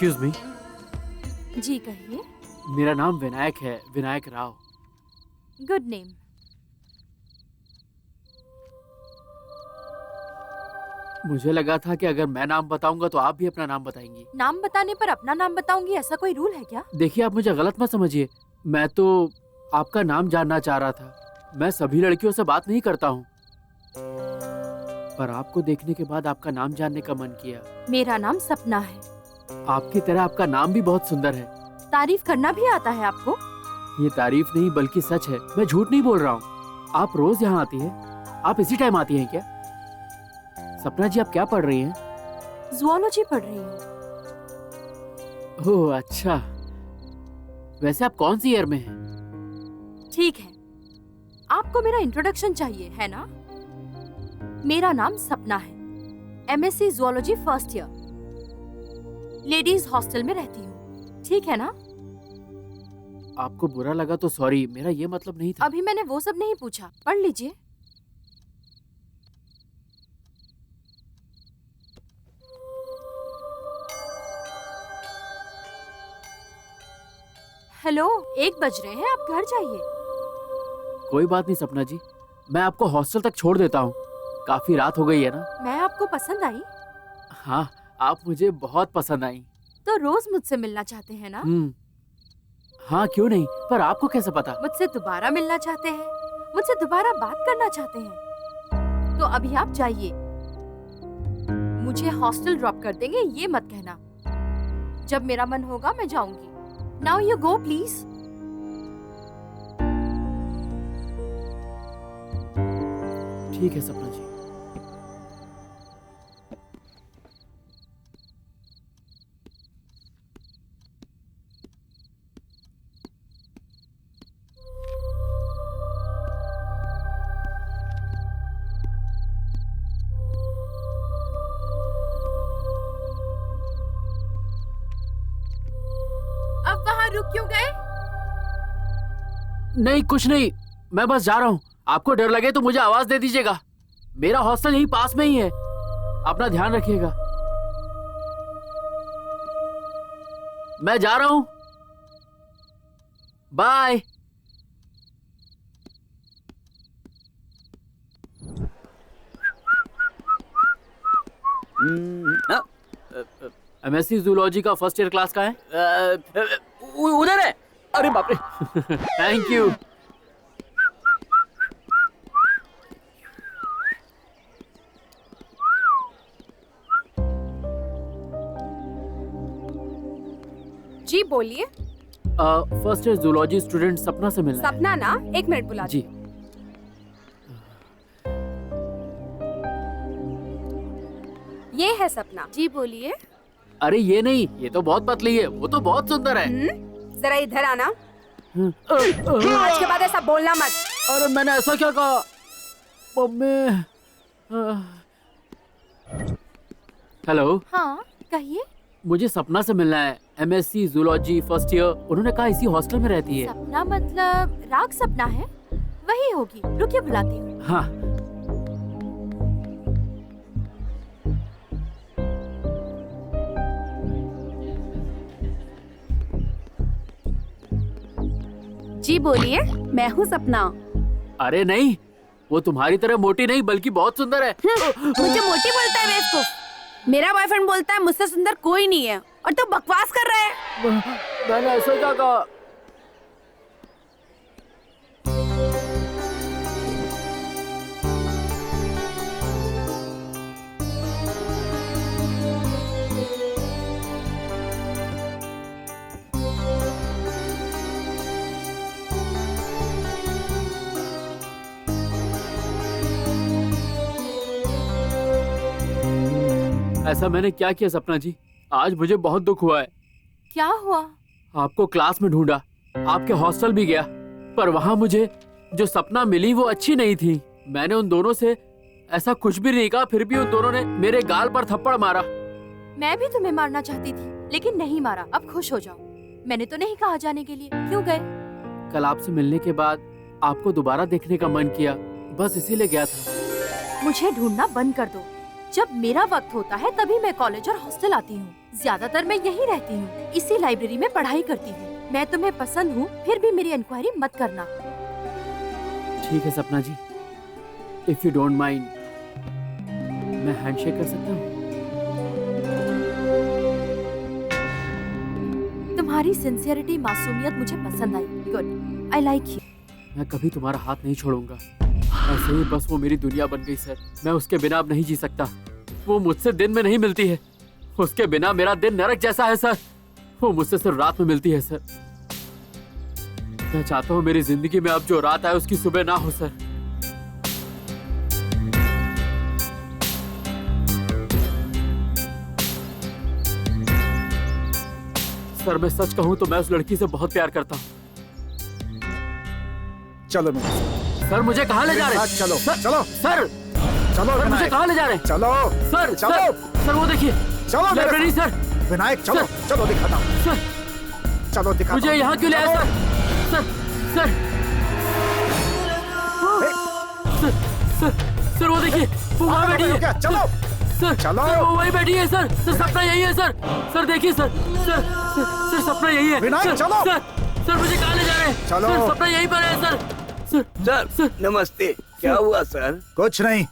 Excuse me. जी कहिए। मेरा नाम विनायक है, विनायक राव। Good name. मुझे लगा था कि अगर मैं नाम बताऊंगा तो आप भी अपना नाम बताएंगी। नाम बताने पर अपना नाम बताऊंगी, ऐसा कोई रूल है क्या? देखिए, आप मुझे गलत मत समझिए, मैं तो आपका नाम जानना चाह रहा था। मैं सभी लड़कियों से बात नहीं करता हूँ, पर आपको देखने के बाद आपका नाम जानने का मन किया। मेरा नाम सपना है। आपकी तरह आपका नाम भी बहुत सुंदर है। तारीफ करना भी आता है आपको? ये तारीफ नहीं बल्कि सच है, मैं झूठ नहीं बोल रहा हूँ। आप रोज यहाँ आती है? आप इसी टाइम आती हैं क्या? सपना जी, आप क्या पढ़ रही हैं? ज़ूलॉजी पढ़ रही हूँ। ओह अच्छा, वैसे आप कौन सी ईयर में हैं? ठीक है, आपको मेरा इंट्रोडक्शन चाहिए है ना? मेरा नाम सपना है, MSc zoology first year, ladies hostel में रहती हूँ, ठीक है ना? आपको बुरा लगा तो सॉरी, मेरा ये मतलब नहीं था। अभी मैंने वो सब नहीं पूछा, पढ़ लीजिए। हेलो, 1 बज रहे हैं, आप घर जाइए। कोई बात नहीं सपना जी, मैं आपको हॉस्टल तक छोड़ देता हूँ। काफी रात हो गई है ना। मैं आपको पसंद आई? हाँ, आप मुझे बहुत पसंद आई। तो रोज मुझसे मिलना चाहते हैं ना? हाँ, क्यों नहीं, पर आपको कैसे पता? मुझसे दोबारा मिलना चाहते हैं, मुझसे दोबारा बात करना चाहते हैं। तो अभी आप जाइए, मुझे हॉस्टल ड्रॉप कर देंगे ये मत कहना। जब मेरा मन होगा मैं जाऊंगी। Now you go please. ठीक है सपना जी। अब वहाँ रुक क्यों गए? नहीं, कुछ नहीं, मैं बस जा रहा हूँ। आपको डर लगे तो मुझे आवाज दे दीजिएगा। मेरा हॉस्टल यहीं पास में ही है। अपना ध्यान रखिएगा। मैं जा रहा हूँ, बाय। एमएससी जूलॉजी का फर्स्ट ईयर क्लास का है? उधर है। अरे बाप रे। Thank you. जी बोलिए। फर्स्ट ईयर जूलॉजी स्टूडेंट सपना से मिलना है। सपना ना, 1 मिनट बुला जी। ये है सपना। जी बोलिए। अरे ये नहीं, ये तो बहुत पतली है, वो तो बहुत सुंदर है। जरा इधर आना। आज के बाद ऐसा बोलना मत। अरे मैंने ऐसा क्या कहा? मम्मी। हेलो। हाँ कहिए। मुझे सपना से मिलना है, एमएससी जूलॉजी फर्स्ट ईयर। उन्होंने कहा इसी हॉस्टल में रहती है। सपना मतलब राग सपना है? वही होगी, रुकिए बुलाती हूँ। हाँ। जी बोलिए। मैं हूँ सपना। अरे नहीं, वो तुम्हारी तरह मोटी नहीं बल्कि बहुत सुंदर है। मुझे मोटी बोलता है बेवकूफ। मेरा बॉयफ्रेंड बोलता है मुझसे सुंदर कोई नहीं है, और तू बकवास कर रहा है। मैंने ऐसा क्या कहा? ऐसा मैंने क्या किया सपना जी? आज मुझे बहुत दुख हुआ है। क्या हुआ? आपको क्लास में ढूंढा, आपके हॉस्टल भी गया, पर वहाँ मुझे जो सपना मिली वो अच्छी नहीं थी। मैंने उन दोनों से ऐसा कुछ भी नहीं कहा, फिर भी उन दोनों ने मेरे गाल पर थप्पड़ मारा। मैं भी तुम्हें मारना चाहती थी, लेकिन नहीं मारा। अब खुश हो जाओ। मैंने तो नहीं कहा जाने के लिए। क्यों गए? कल आपसे मिलने के बाद आपको दोबारा देखने का मन किया, बस इसीलिए गया था। मुझे ढूंढना बंद कर दो। जब मेरा वक्त होता है तभी मैं कॉलेज और हॉस्टल आती हूँ। ज्यादातर मैं यहीं रहती हूँ, इसी लाइब्रेरी में पढ़ाई करती हूँ। मैं तुम्हें पसंद हूँ, फिर भी मेरी इंक्वायरी मत करना। ठीक है Sapna ji, if you don't mind, मैं हैंडशेक कर सकता हूँ? तुम्हारी सिंसियरिटी, मासूमियत मुझे पसंद आई। Good, I like you. मैं कभी तुम्हारा हाथ नहीं छोड़ूंगा। ऐसे ही बस वो मेरी दुनिया बन गई सर। मैं उसके बिना अब नहीं जी सकता। वो मुझसे दिन में नहीं मिलती है, उसके बिना मेरा दिन नरक जैसा है सर। वो मुझसे सिर्फ रात में मिलती है सर। मैं चाहता हूँ मेरी जिंदगी में अब जो रात आए उसकी सुबह ना हो सर। सर मैं सच कहूँ तो मैं उस लड़की से बहुत प्यार करता हूँ। चलो मेरे सर, मुझे कहाँ ले जा रहे हैं? चलो सर, चलो सर, चलो सर मुझे कहाँ ले जा रहे हैं? चलो सर, चलो सर वो देखिए, चलो लाइब्रेरी सर। विनायक चलो चलो दिखाता हूँ। सर चलो दिखाता मुझे यहाँ क्यों ले आए sir? Sir sir sir sir sir वो देखिए, वो वहाँ बैठी है। चलो सर चलो, सर वो वहीं बैठी है सर। सर सपना यही है सर। सर देखिए सर, सर सर सपना यही है। विनायक चलो। सर सर मुझे कहाँ ले जा रहे हैं? चलो। सर सपना यहीं पर है सर। सर नमस्ते। क्या हुआ सर? कुछ नहीं।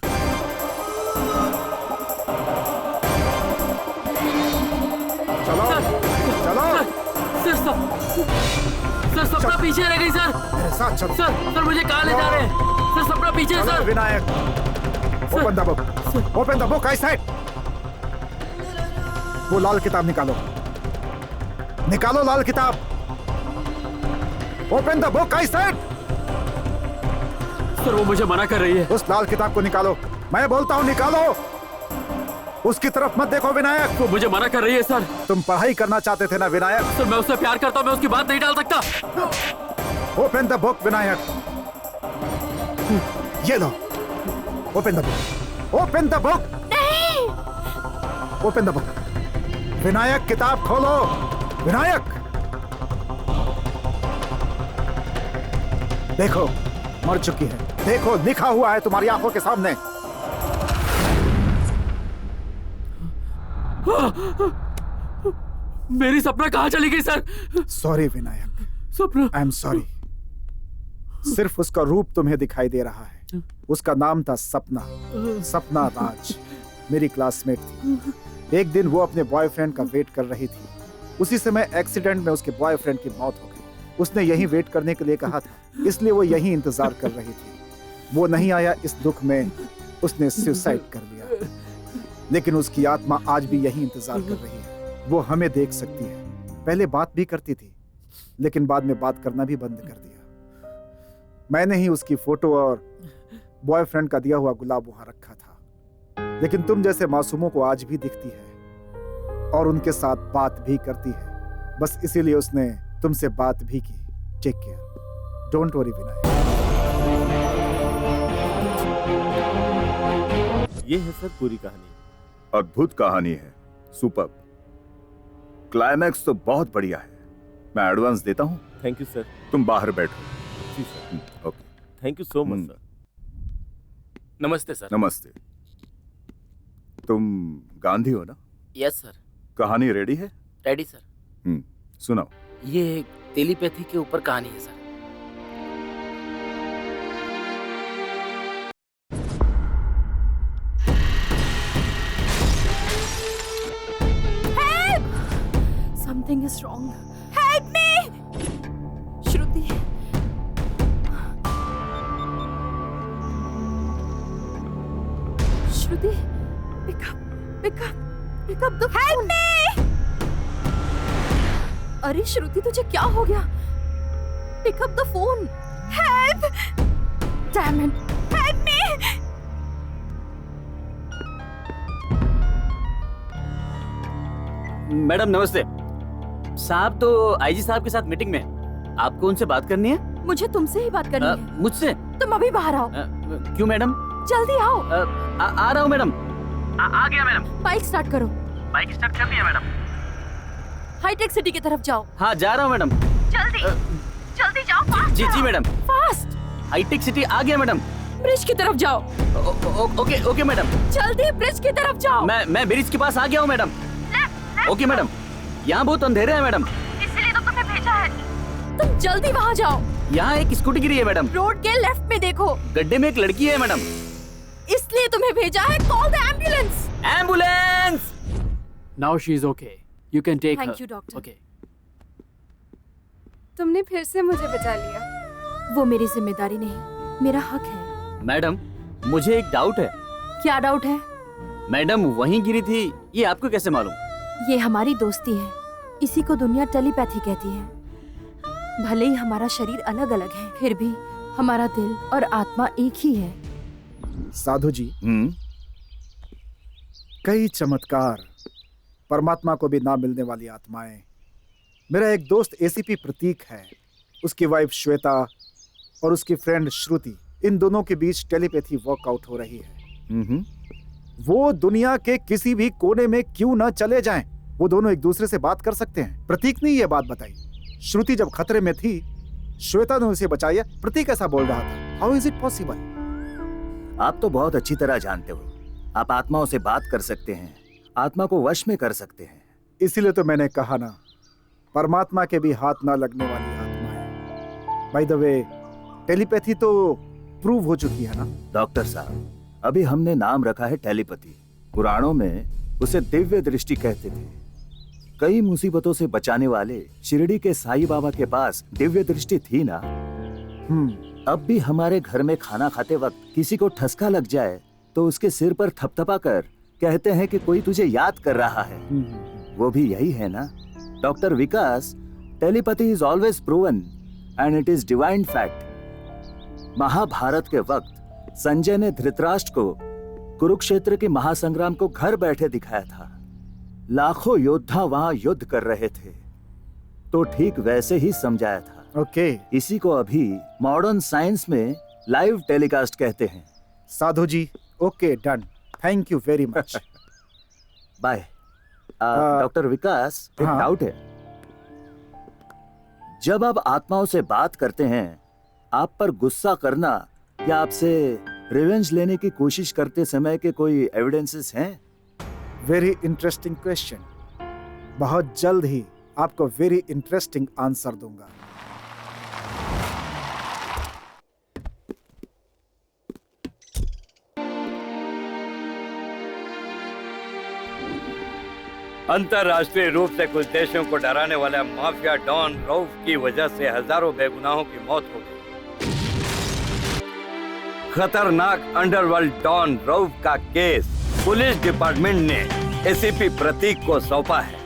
चलो चलो। सर सपना पीछे रह गई सर। मेरे साथ चलो। सर मुझे कहाँ ले जा रहे हैं? सर सपना पीछे है sir. Vinayak, open the book, open the book, I said. वो लाल किताब निकालो, निकालो लाल किताब। Open the book, I said. Sir वो मुझे मना कर रही है। उस लाल किताब को निकालो, मैं बोलता हूँ निकालो। उसकी तरफ मत देखो विनायक। वो मुझे मना कर रही है सर। तुम पढ़ाई करना चाहते थे ना विनायक? सर मैं उससे प्यार करता हूँ, मैं उसकी बात नहीं टाल सकता। ओपन द बुक विनायक, ये लो। Open the book, open the book. नहीं। ओपन द बुक विनायक, किताब खोलो विनायक। देखो मर चुकी है, देखो लिखा हुआ है तुम्हारी आंखों के सामने। मेरी सपना कहाँ चली गई सर? सॉरी विनायक, सपना। I am sorry. सिर्फ उसका रूप तुम्हें दिखाई दे रहा है। उसका नाम था सपना, सपना राज। मेरी क्लासमेट थी। एक दिन वो अपने बॉयफ्रेंड का वेट कर रही थी। उसी समय एक्सीडेंट में उसके बॉयफ्रेंड की मौत हो गई। उसने यहीं वेट करने के लिए कहा था, इसलिए वो यहीं इंतजार कर रही थी। वो नहीं आया, इस दुख में उसने सुसाइड कर लिया। लेकिन उसकी आत्मा आज भी यहीं इंतजार कर रही है। वो हमें देख सकती है। पहले बात भी करती थी, लेकिन बाद में बात करना भी बंद कर दिया। मैंने ही उसकी फोटो और बॉयफ्रेंड का दिया हुआ गुलाब वहां रखा था। लेकिन तुम जैसे मासूमों को आज भी दिखती है और उनके साथ बात भी करती है। बस इसीलिए उसने तुमसे बात भी की। Take care, don't worry Vinayak. ये है सर पूरी कहानी। अद्भुत कहानी है, सुपर। क्लाइमैक्स तो बहुत बढ़िया है। मैं एडवांस देता हूँ। Thank you sir. तुम बाहर बैठो। जी sir. Okay, thank you so much sir. नमस्ते सर। नमस्ते। तुम गांधी हो ना? Yes sir. कहानी रेडी है? Ready sir. सुनाओ। ये टेलीपैथी के ऊपर कहानी है sir. Something is wrong. Help me! Shruti. Shruti, pick up the phone. Help me! अरे श्रुति तुझे क्या हो गया? Pick up the phone. Help! Damn it! Help me! Madam नमस्ते। साहब तो आईजी साहब के साथ मीटिंग में, आपको उनसे बात करनी है? मुझे तुमसे ही बात करनी है। मुझसे? तुम अभी बाहर आओ। क्यों मैडम? जल्दी आओ। आ रहा हूँ मैडम। आ गया मैडम। बाइक स्टार्ट करो। बाइक स्टार्ट कर दिया मैडम। हाईटेक सिटी की तरफ जाओ। हाँ जा रहा हूँ मैडम। जल्दी जल्दी जाओ। फास्ट जी मैडम। फास्ट। हाईटेक सिटी आ गया मैडम। ब्रिज की तरफ जाओ। Okay madam. जल्दी ब्रिज की तरफ जाओ। मैं ब्रिज के पास आ गया हूँ मैडम। Okay madam. यहाँ बहुत अंधेरे है मैडम। इसलिए तो तुम्हें भेजा है। तुम जल्दी वहाँ जाओ। यहाँ एक स्कूटी गिरी है मैडम। रोड के लेफ्ट में देखो। गड्ढे में एक लड़की है मैडम। इसलिए तुम्हें भेजा है। Call the ambulance. Ambulance. Now she is okay, you can take her. Thank you doctor. Okay. तुमने फिर से मुझे बचा लिया। वो मेरी जिम्मेदारी नहीं, मेरा हक है। मैडम मुझे एक डाउट है। क्या डाउट है? मैडम वहीं गिरी थी, ये आपको कैसे मालूम? ये हमारी दोस्ती है, इसी को दुनिया टेलीपैथी कहती है। भले ही हमारा शरीर अलग अलग है, फिर भी हमारा दिल और आत्मा एक ही है। साधु जी, कई चमत्कार, परमात्मा को भी ना मिलने वाली आत्माएं। मेरा एक दोस्त एसीपी प्रतीक है, उसकी वाइफ श्वेता और उसकी फ्रेंड श्रुति, इन दोनों के बीच टेलीपैथी वर्कआउट हो रही है। वो दुनिया के किसी भी कोने में क्यों न चले जाएं, वो दोनों एक दूसरे से बात कर सकते हैं। प्रतीक ने ये बात बताई। श्रुति जब खतरे में थी, श्वेता ने उसे बचाया। प्रतीक ऐसा बोल रहा था। How is it possible? आप तो बहुत अच्छी तरह जानते हो, आप आत्माओं से बात कर सकते हैं, आत्मा को वश में कर सकते हैं। इसीलिए तो मैंने कहा ना, परमात्मा के भी हाथ ना लगने वाली आत्माएं। बाय द वे, टेलीपैथी तो प्रूव हो चुकी है ना? डॉक्टर साहब, अभी हमने नाम रखा है टेलीपैथी। पुराणों में उसे दिव्य दृष्टि कहते थे। कई मुसीबतों से बचाने वाले शिरडी के साईं बाबा के पास दिव्य दृष्टि थी ना। अब भी हमारे घर में खाना खाते वक्त किसी को ठसका लग जाए तो उसके सिर पर थपथपा कर कहते हैं कि कोई तुझे याद कर रहा है। वो भी यही है ना doctor Vikas? Telepathy is always proven and it is divine fact. Mahabharata के वक्त संजय ने धृतराष्ट्र को कुरुक्षेत्र के महासंग्राम को घर बैठे दिखाया था। लाखों योद्धा वहां युद्ध कर रहे थे, तो ठीक वैसे ही समझाया था। ओके। इसी को अभी मॉडर्न साइंस में लाइव टेलीकास्ट कहते हैं। Sadhu ji, okay, done, thank you very much. Bye. Doctor Vikas, एक डाउट है। जब आप आत्माओं से बात करते हैं, आप पर गुस्सा करना या आपसे रिवेंज लेने की कोशिश करते समय के कोई एविडेंसेस हैं? Very interesting question. बहुत जल्द ही आपको वेरी इंटरेस्टिंग आंसर दूंगा। अंतर्राष्ट्रीय रूप से कुछ देशों को डराने वाला माफिया डॉन रऊफ की वजह से हजारों बेगुनाहों की मौत हो गई। खतरनाक अंडरवर्ल्ड डॉन रऊफ का केस पुलिस डिपार्टमेंट ने एसीपी प्रतीक को सौंपा है।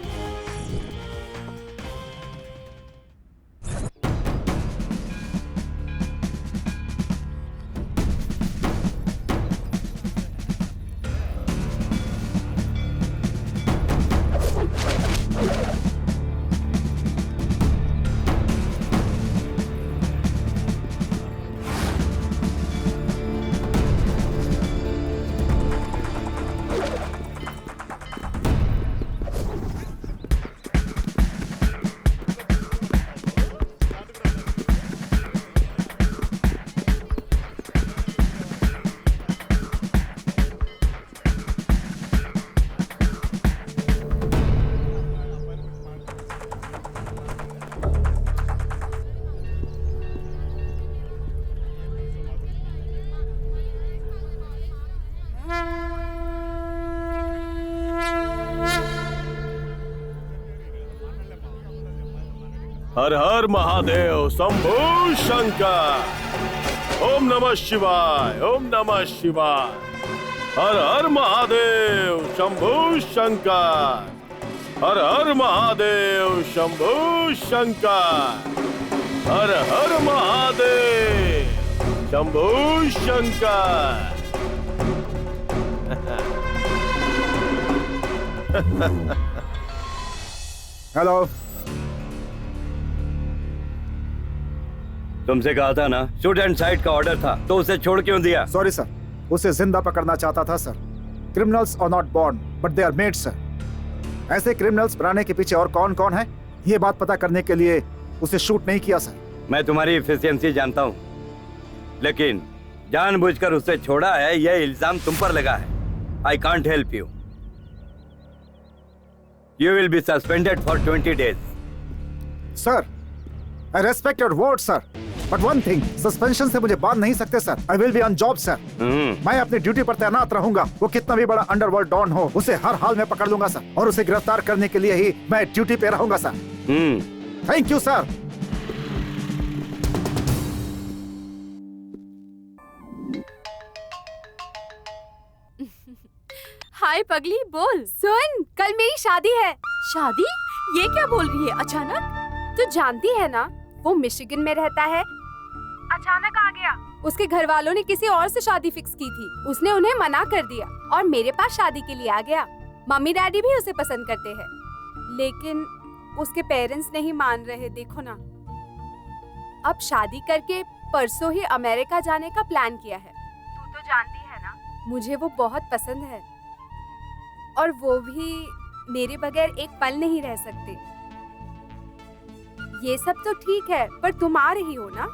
हर हर महादेव शंभू शंकर। ओम नमः शिवाय, ओम नमः शिवाय। हर हर महादेव शंभू शंकर। हर हर महादेव शंभू शंकर। हर हर महादेव शंभू शंकर। हेलो। तुमसे कहा था ना, शूट एंड साइड का ऑर्डर था, तो उसे छोड़ क्यों दिया? सॉरी सर, उसे जिंदा पकड़ना चाहता था sir. Criminals are not born but they are made sir. ऐसे क्रिमिनल्स बनाने के पीछे और कौन कौन है, ये बात पता करने के लिए उसे शूट नहीं किया सर। मैं तुम्हारी एफिशिएंसी जानता हूँ, लेकिन जानबूझकर उसे छोड़ा है, यह इल्जाम तुम पर लगा है। I can't help you. You will be suspended for 20 days। Sir, I respect your word sir, but one thing, suspension से मुझे बांध नहीं सकते sir. I will be on job sir. मैं अपनी ड्यूटी पर तैनात रहूंगा। वो कितना भी बड़ा अंडरवर्ल्ड डॉन हो, उसे हर हाल में पकड़ लूंगा सर, और उसे गिरफ्तार करने के लिए ही मैं ड्यूटी पे रहूंगा sir. Thank you sir. Hi पगली, बोल। सुन, कल मेरी शादी है। शादी? ये क्या बोल रही है अचानक? तू जानती है ना, वो मिशिगन में रहता है। अचानक आ गया। उसके घर वालों ने किसी और से शादी फिक्स की थी, उसने उन्हें मना कर दिया और मेरे पास शादी के लिए आ गया। मम्मी डैडी भी उसे पसंद करते हैं, लेकिन उसके पेरेंट्स नहीं मान रहे। देखो ना, अब शादी करके परसों ही अमेरिका जाने का प्लान किया है। तू तो जानती है ना, मुझे वो बहुत पसंद है, और वो भी मेरे बगैर एक पल नहीं रह सकते। ये सब तो ठीक है, पर तुम आ रही हो ना?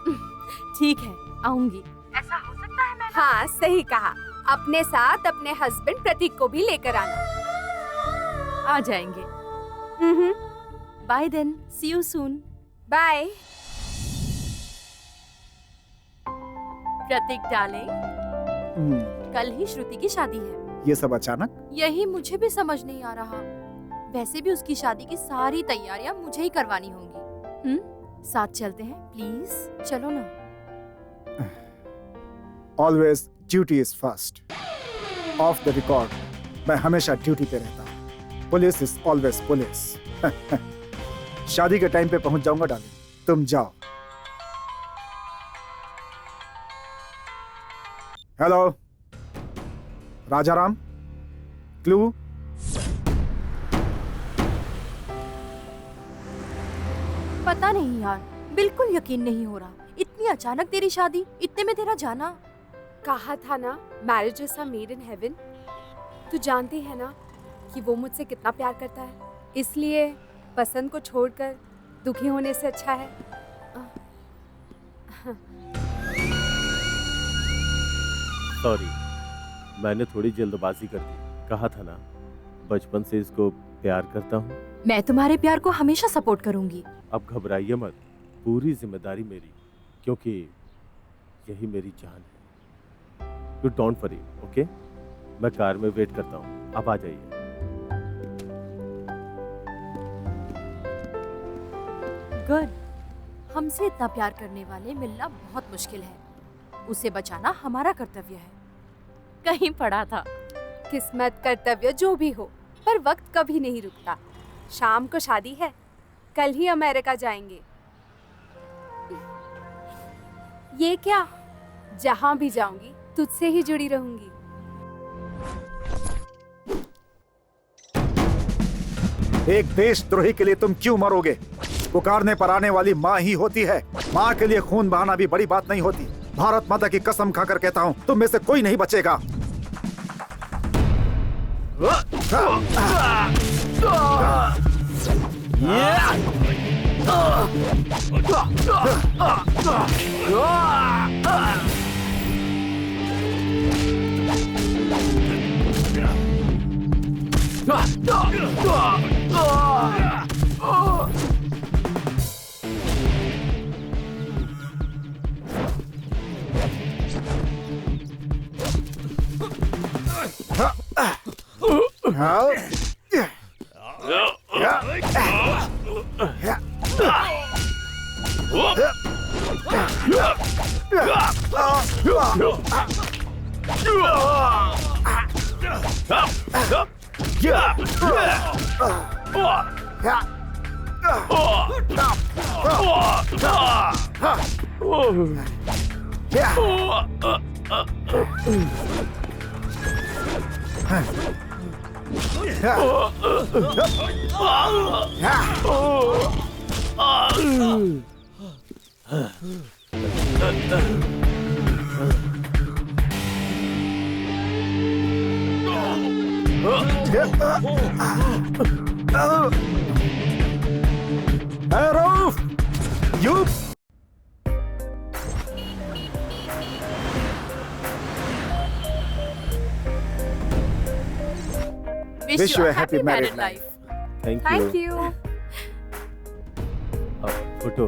ठीक है, आऊंगी। ऐसा हो सकता है मैं? हाँ, सही कहा। अपने साथ अपने हस्बैंड प्रतीक को भी लेकर आना। आ जाएंगे। Bye then, see you soon. Bye. Prateek darling, hmm, कल ही श्रुति की शादी है। ये सब अचानक? यही मुझे भी समझ नहीं आ रहा। वैसे भी उसकी शादी की सारी तैयारियां मुझे ही करवानी होंगी। साथ चलते हैं प्लीज, चलो ना। Always duty is first. Of the record मैं हमेशा ड्यूटी पे रहता हूँ। Police is always police. शादी के टाइम पे पहुंच जाऊंगा डार्लिंग, तुम जाओ। Hello Rajaram, clue? पता नहीं यार, बिल्कुल यकीन नहीं हो रहा। इतनी अचानक तेरी शादी, इतने में तेरा जाना। कहा था ना, marriages are made in heaven. तू जानती है ना कि वो मुझसे कितना प्यार करता है, इसलिए पसंद को छोड़कर दुखी होने से अच्छा है। सॉरी, मैंने थोड़ी जल्दबाजी कर दी। कहा था ना, बचपन से इसको प्यार करता हूँ। मैं तुम्हारे प्यार को हमेशा सपोर्ट करूंगी। अब घबराइए मत, पूरी जिम्मेदारी मेरी, क्योंकि यही मेरी जान है। You don't worry, okay? मैं कार में वेट करता हूँ, आप आ जाइए। गुड। हमसे इतना प्यार करने वाले मिलना बहुत मुश्किल है। उसे बचाना हमारा कर्तव्य है। कहीं पढ़ा था। किस्मत, कर्तव्य जो भी हो, पर वक्त कभी नहीं रुकता। शाम को शादी है, कल ही अमेरिका जाएंगे। ये क्या, जहां भी जाऊंगी तुझसे ही जुड़ी रहूंगी। एक देशद्रोही के लिए तुम क्यों मरोगे? पुकारने पर आने वाली माँ ही होती है। माँ के लिए खून बहाना भी बड़ी बात नहीं होती। भारत माता की कसम खाकर कहता हूँ, तुम में से कोई नहीं बचेगा। Arrow! You! Wish you a happy married life. Thank you. Photo.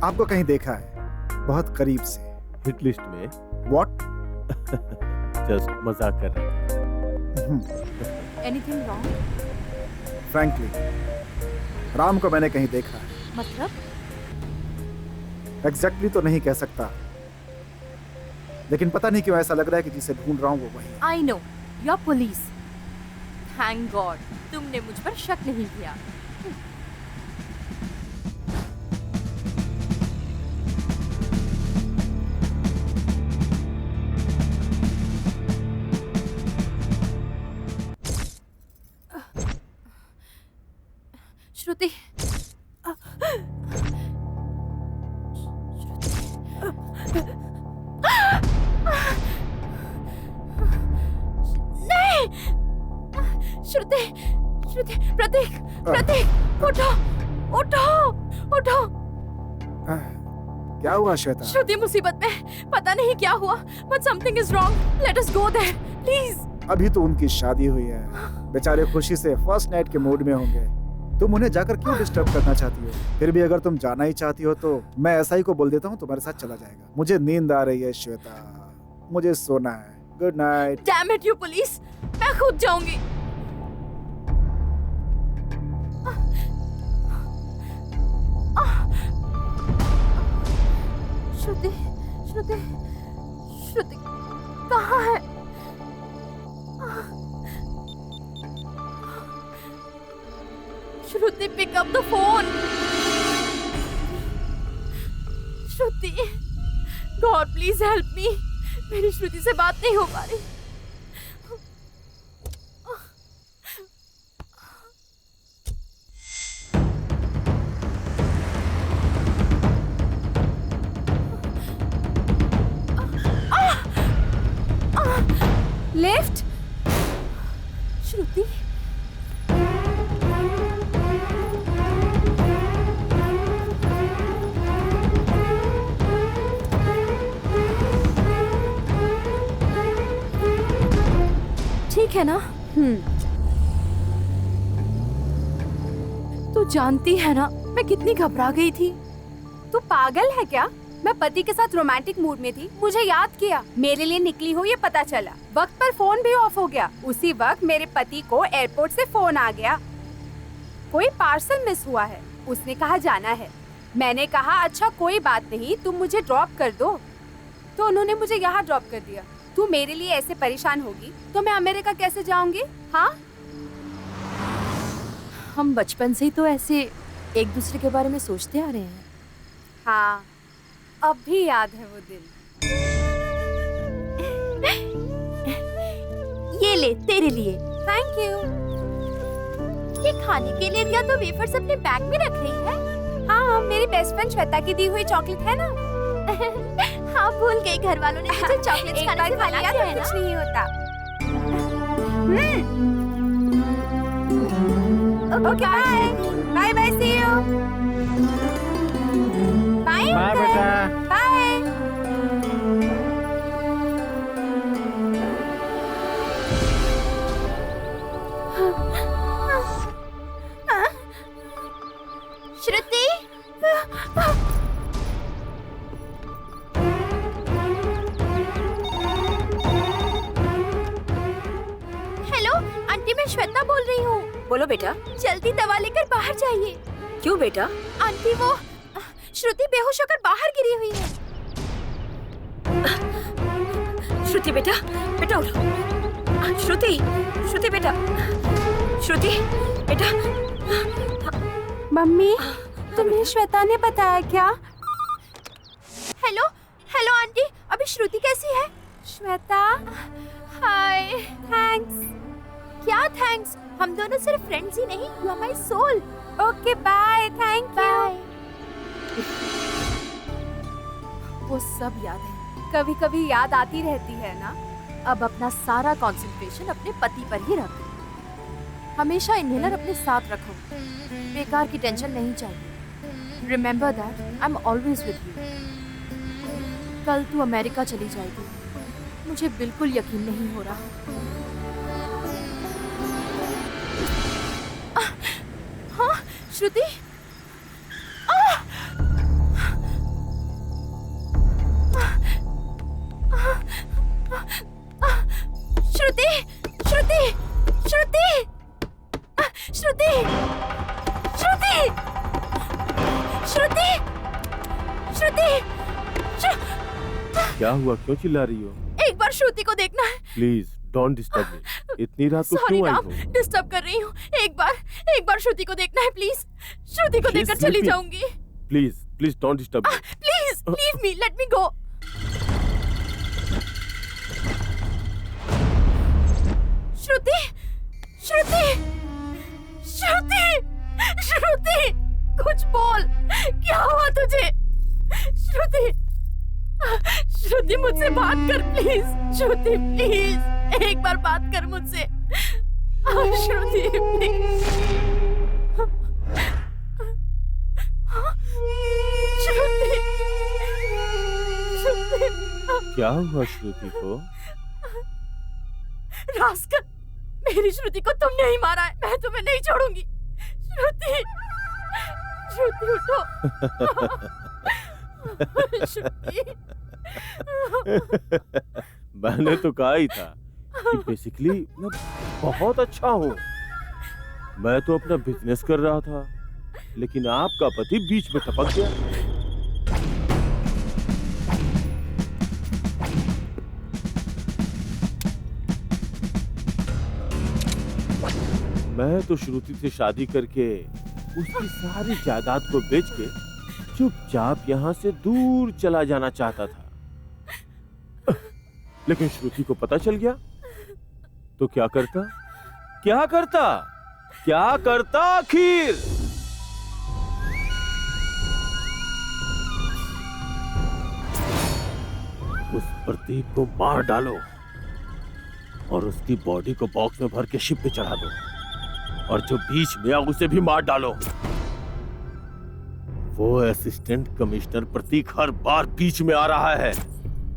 आपको कहीं देखा है, बहुत करीब से। हिट लिस्ट में। What? जस्ट मजाक कर रहा था। Anything wrong? Frankly, राम को मैंने कहीं देखा है। मतलब? Exactly तो नहीं कह सकता, लेकिन पता नहीं क्यों ऐसा लग रहा है कि जिसे ढूंढ रहा हूँ वो वही। I know, you're police. Thank God, तुमने मुझ पर शक नहीं किया। श्रुति, नहीं, श्रुति, श्रुति, प्रतीक, प्रतीक, उठो, उठो, उठो। क्या हुआ श्वेता? श्रुति मुसीबत में, पता नहीं क्या हुआ, but something is wrong. Let us go there, please. अभी तो उनकी शादी हुई है, बेचारे खुशी से फर्स्ट नाइट के मूड में होंगे। तुम उन्हें जाकर क्यों डिस्टर्ब करना चाहती हो? फिर भी अगर तुम जाना ही चाहती हो तो मैं ऐसा ही को बोल देता हूँ, तुम्हारे साथ चला जाएगा। मुझे नींद आ रही है श्वेता, मुझे सोना है। Good night. Damn it you police, मैं खुद जाऊंगी। श्रुति, श्रुति, श्रुति कहाँ है? Shruti pick up the phone. Shruti, God please help me. मेरी श्रुति से बात नहीं हो पा रही। लेफ्ट। श्रुति, ठीक है ना? तू जानती है ना मैं कितनी घबरा गई थी। तू पागल है क्या? मैं पति के साथ रोमांटिक मूड में थी, मुझे याद किया, मेरे लिए निकली हो ये पता चला, वक्त पर फोन भी ऑफ हो गया। उसी वक्त मेरे पति को एयरपोर्ट से फोन आ गया, कोई पार्सल मिस हुआ है, उसने कहा जाना है। मैंने कहा अच्छा कोई बात नहीं, तुम मुझे ड्रॉप कर दो, तो उन्होंने मुझे यहाँ ड्रॉप कर दिया। तू मेरे लिए ऐसे परेशान होगी तो मैं अमेरिका कैसे जाऊंगी? हाँ, हम बचपन से ही तो ऐसे एक दूसरे के बारे में सोचते आ रहे हैं। हाँ, अब भी याद है वो दिन। ये ले तेरे लिए। Thank you. ये खाने के लिए दिया तो वेफर्स अपने बैग में रख रही है। हाँ, मेरी बेस्ट फ्रेंड श्वेता की दी हुई चॉकलेट है ना। हाँ, भूल गई, घर वालों ने मुझे चॉकलेट्स खाने से मना किया है ना। कुछ नहीं होता। Okay bye bye bye, see you. Bye बेटा। बाय। श्रुति, हेलो आंटी, मैं श्वेता बोल रही हूँ। बोलो बेटा। जल्दी दवा लेकर बाहर जाइए। क्यों बेटा? आंटी वो श्रुति बेहोश होकर बाहर गिरी हुई है। श्रुति बेटा, बेटा उठो। श्रुति, श्रुति बेटा, श्रुति बेटा। मम्मी, तुम्हें श्वेता ने बताया क्या? हेलो हेलो आंटी, अभी श्रुति कैसी है? श्वेता, हाय। थैंक्स। क्या थैंक्स? हम दोनों सिर्फ फ्रेंड्स ही नहीं, you are my soul. Okay bye, thank you. वो सब याद है, कभी कभी याद आती रहती है ना। अब अपना सारा कंसंट्रेशन अपने पति पर ही रख। हमेशा इन्हेलर अपने साथ रखो, बेकार की टेंशन नहीं चाहिए। Remember that I am always with you. कल तू अमेरिका चली जाएगी, मुझे बिल्कुल यकीन नहीं हो रहा। हाँ श्रुति, श्रुति, श्रुति, श्रुति, श्रुति, श्रुति, श्रुति, श्रुति, क्या हुआ, क्यों चिल्ला रही हो? एक बार श्रुति को देखना है। प्लीज डोंट डिस्टर्ब मी। इतनी रात को सॉरी क्यों आई राम, हो? डिस्टर्ब कर रही हूँ। एक बार श्रुति को देखना है प्लीज। श्रुति को देखकर चली जाऊंगी। Please please don't disturb me. Please leave me, let me go. Shruti, Shruti, Shruti, Shruti, कुछ बोल, क्या हुआ तुझे? श्रुति, श्रुति मुझसे बात कर प्लीज। श्रुति प्लीज एक बार बात कर मुझसे। श्रुति प्लीज। श्रुति, श्रुति, क्या हुआ श्रुति को? रास्कल, मेरी श्रुति को तुमने ही मारा है, मैं तुम्हें नहीं छोड़ूंगी। श्रुति, श्रुति उठो। श्रुति। मैंने तो कहा ही था कि बेसिकली मैं बहुत अच्छा हूँ। मैं तो अपना बिजनेस कर रहा था, लेकिन आपका पति बीच में टपक गया। मैं तो श्रुति से शादी करके उसकी सारी जायदाद को बेच के चुपचाप यहाँ से दूर चला जाना चाहता था, लेकिन श्रुति को पता चल गया तो क्या करता? क्या करता? क्या करता आखिर? उस प्रतीक को मार डालो और उसकी बॉडी को बॉक्स में भर के शिप पे चढ़ा दो, और जो बीच में आ उसे भी मार डालो। वो असिस्टेंट कमिश्नर प्रतीक हर बार बीच में आ रहा है,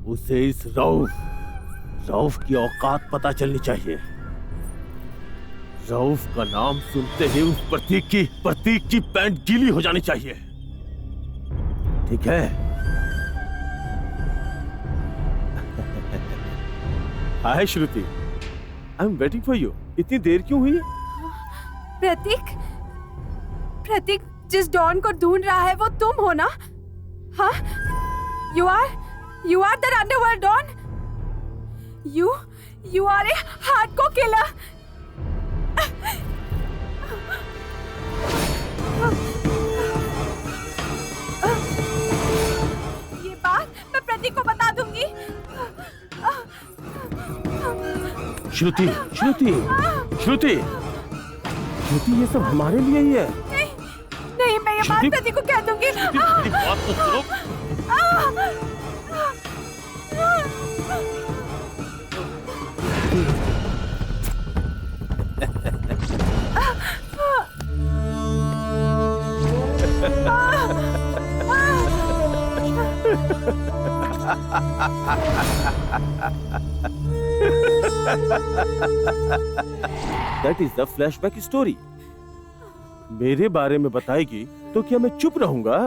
उसे इस रऊफ की औकात पता चलनी चाहिए। रऊफ का नाम सुनते ही उस प्रतीक की पैंट गीली हो जानी चाहिए। ठीक है? Hi Shruti, I am waiting for you. इतनी देर क्यों हुई? प्रतीक जिस डॉन को ढूंढ रहा है वो तुम हो ना? हाँ? You are that underworld Don? You are a hardcore killer. ये बात मैं प्रतीक को बता दूंगी। श्रुति, ये सब हमारे लिए ही है। नहीं, मैं ये बात प्रतीक को कह दूंगी। मेरी बात तो सुनो। That is the flashback story. मेरे बारे में बताएगी तो क्या मैं चुप रहूंगा?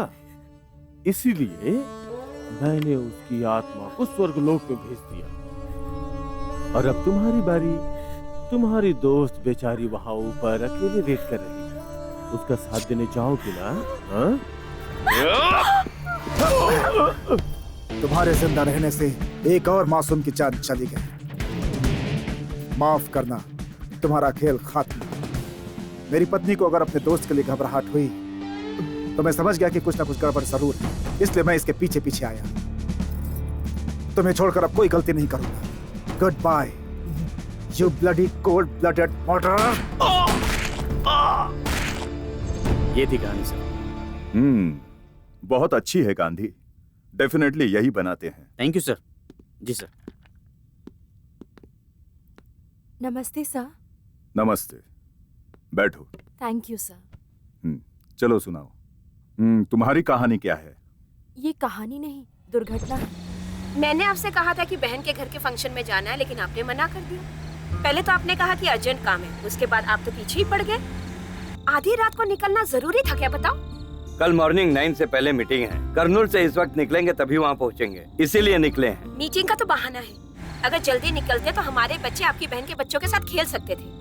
इसीलिए मैंने उसकी आत्मा को स्वर्गलोक में भेज दिया। और अब तुम्हारी बारी। तुम्हारी दोस्त बेचारी वहां ऊपर अकेले वेट कर रही है। उसका साथ देने जाओगे ना? हाँ? तुम्हारे जिंदा रहने से एक और मासूम की जान चली गई। माफ करना, तुम्हारा खेल खत्म। मेरी पत्नी को अगर अपने दोस्त के लिए घबराहट हुई तो मैं समझ गया कि कुछ ना कुछ गड़बड़ जरूर है, इसलिए मैं इसके पीछे पीछे आया। तुम्हें छोड़कर अब कोई गलती नहीं करूंगा। Goodbye, you bloody cold blooded murderer. ये थी कहानी सर। बहुत अच्छी है गांधी। डेफिनेटली यही बनाते हैं। Thank you sir. जी सर। नमस्ते सर। नमस्ते, बैठो। Thank you sir. चलो सुनाओ। तुम्हारी कहानी क्या है? ये कहानी नहीं, दुर्घटना है। मैंने आपसे कहा था कि बहन के घर के फंक्शन में जाना है, लेकिन आपने मना कर दिया। पहले तो आपने कहा कि अर्जेंट काम है, उसके बाद आप तो पीछे ही पड़ गए। आधी रात को निकलना जरूरी था क्या, बताओ? कल मॉर्निंग 9 से पहले मीटिंग है। कर्नूल से इस वक्त निकलेंगे तभी वहाँ पहुँचेंगे, इसीलिए निकले हैं। मीटिंग का तो बहाना है। अगर जल्दी निकलते तो हमारे बच्चे आपकी बहन के बच्चों के साथ खेल सकते थे।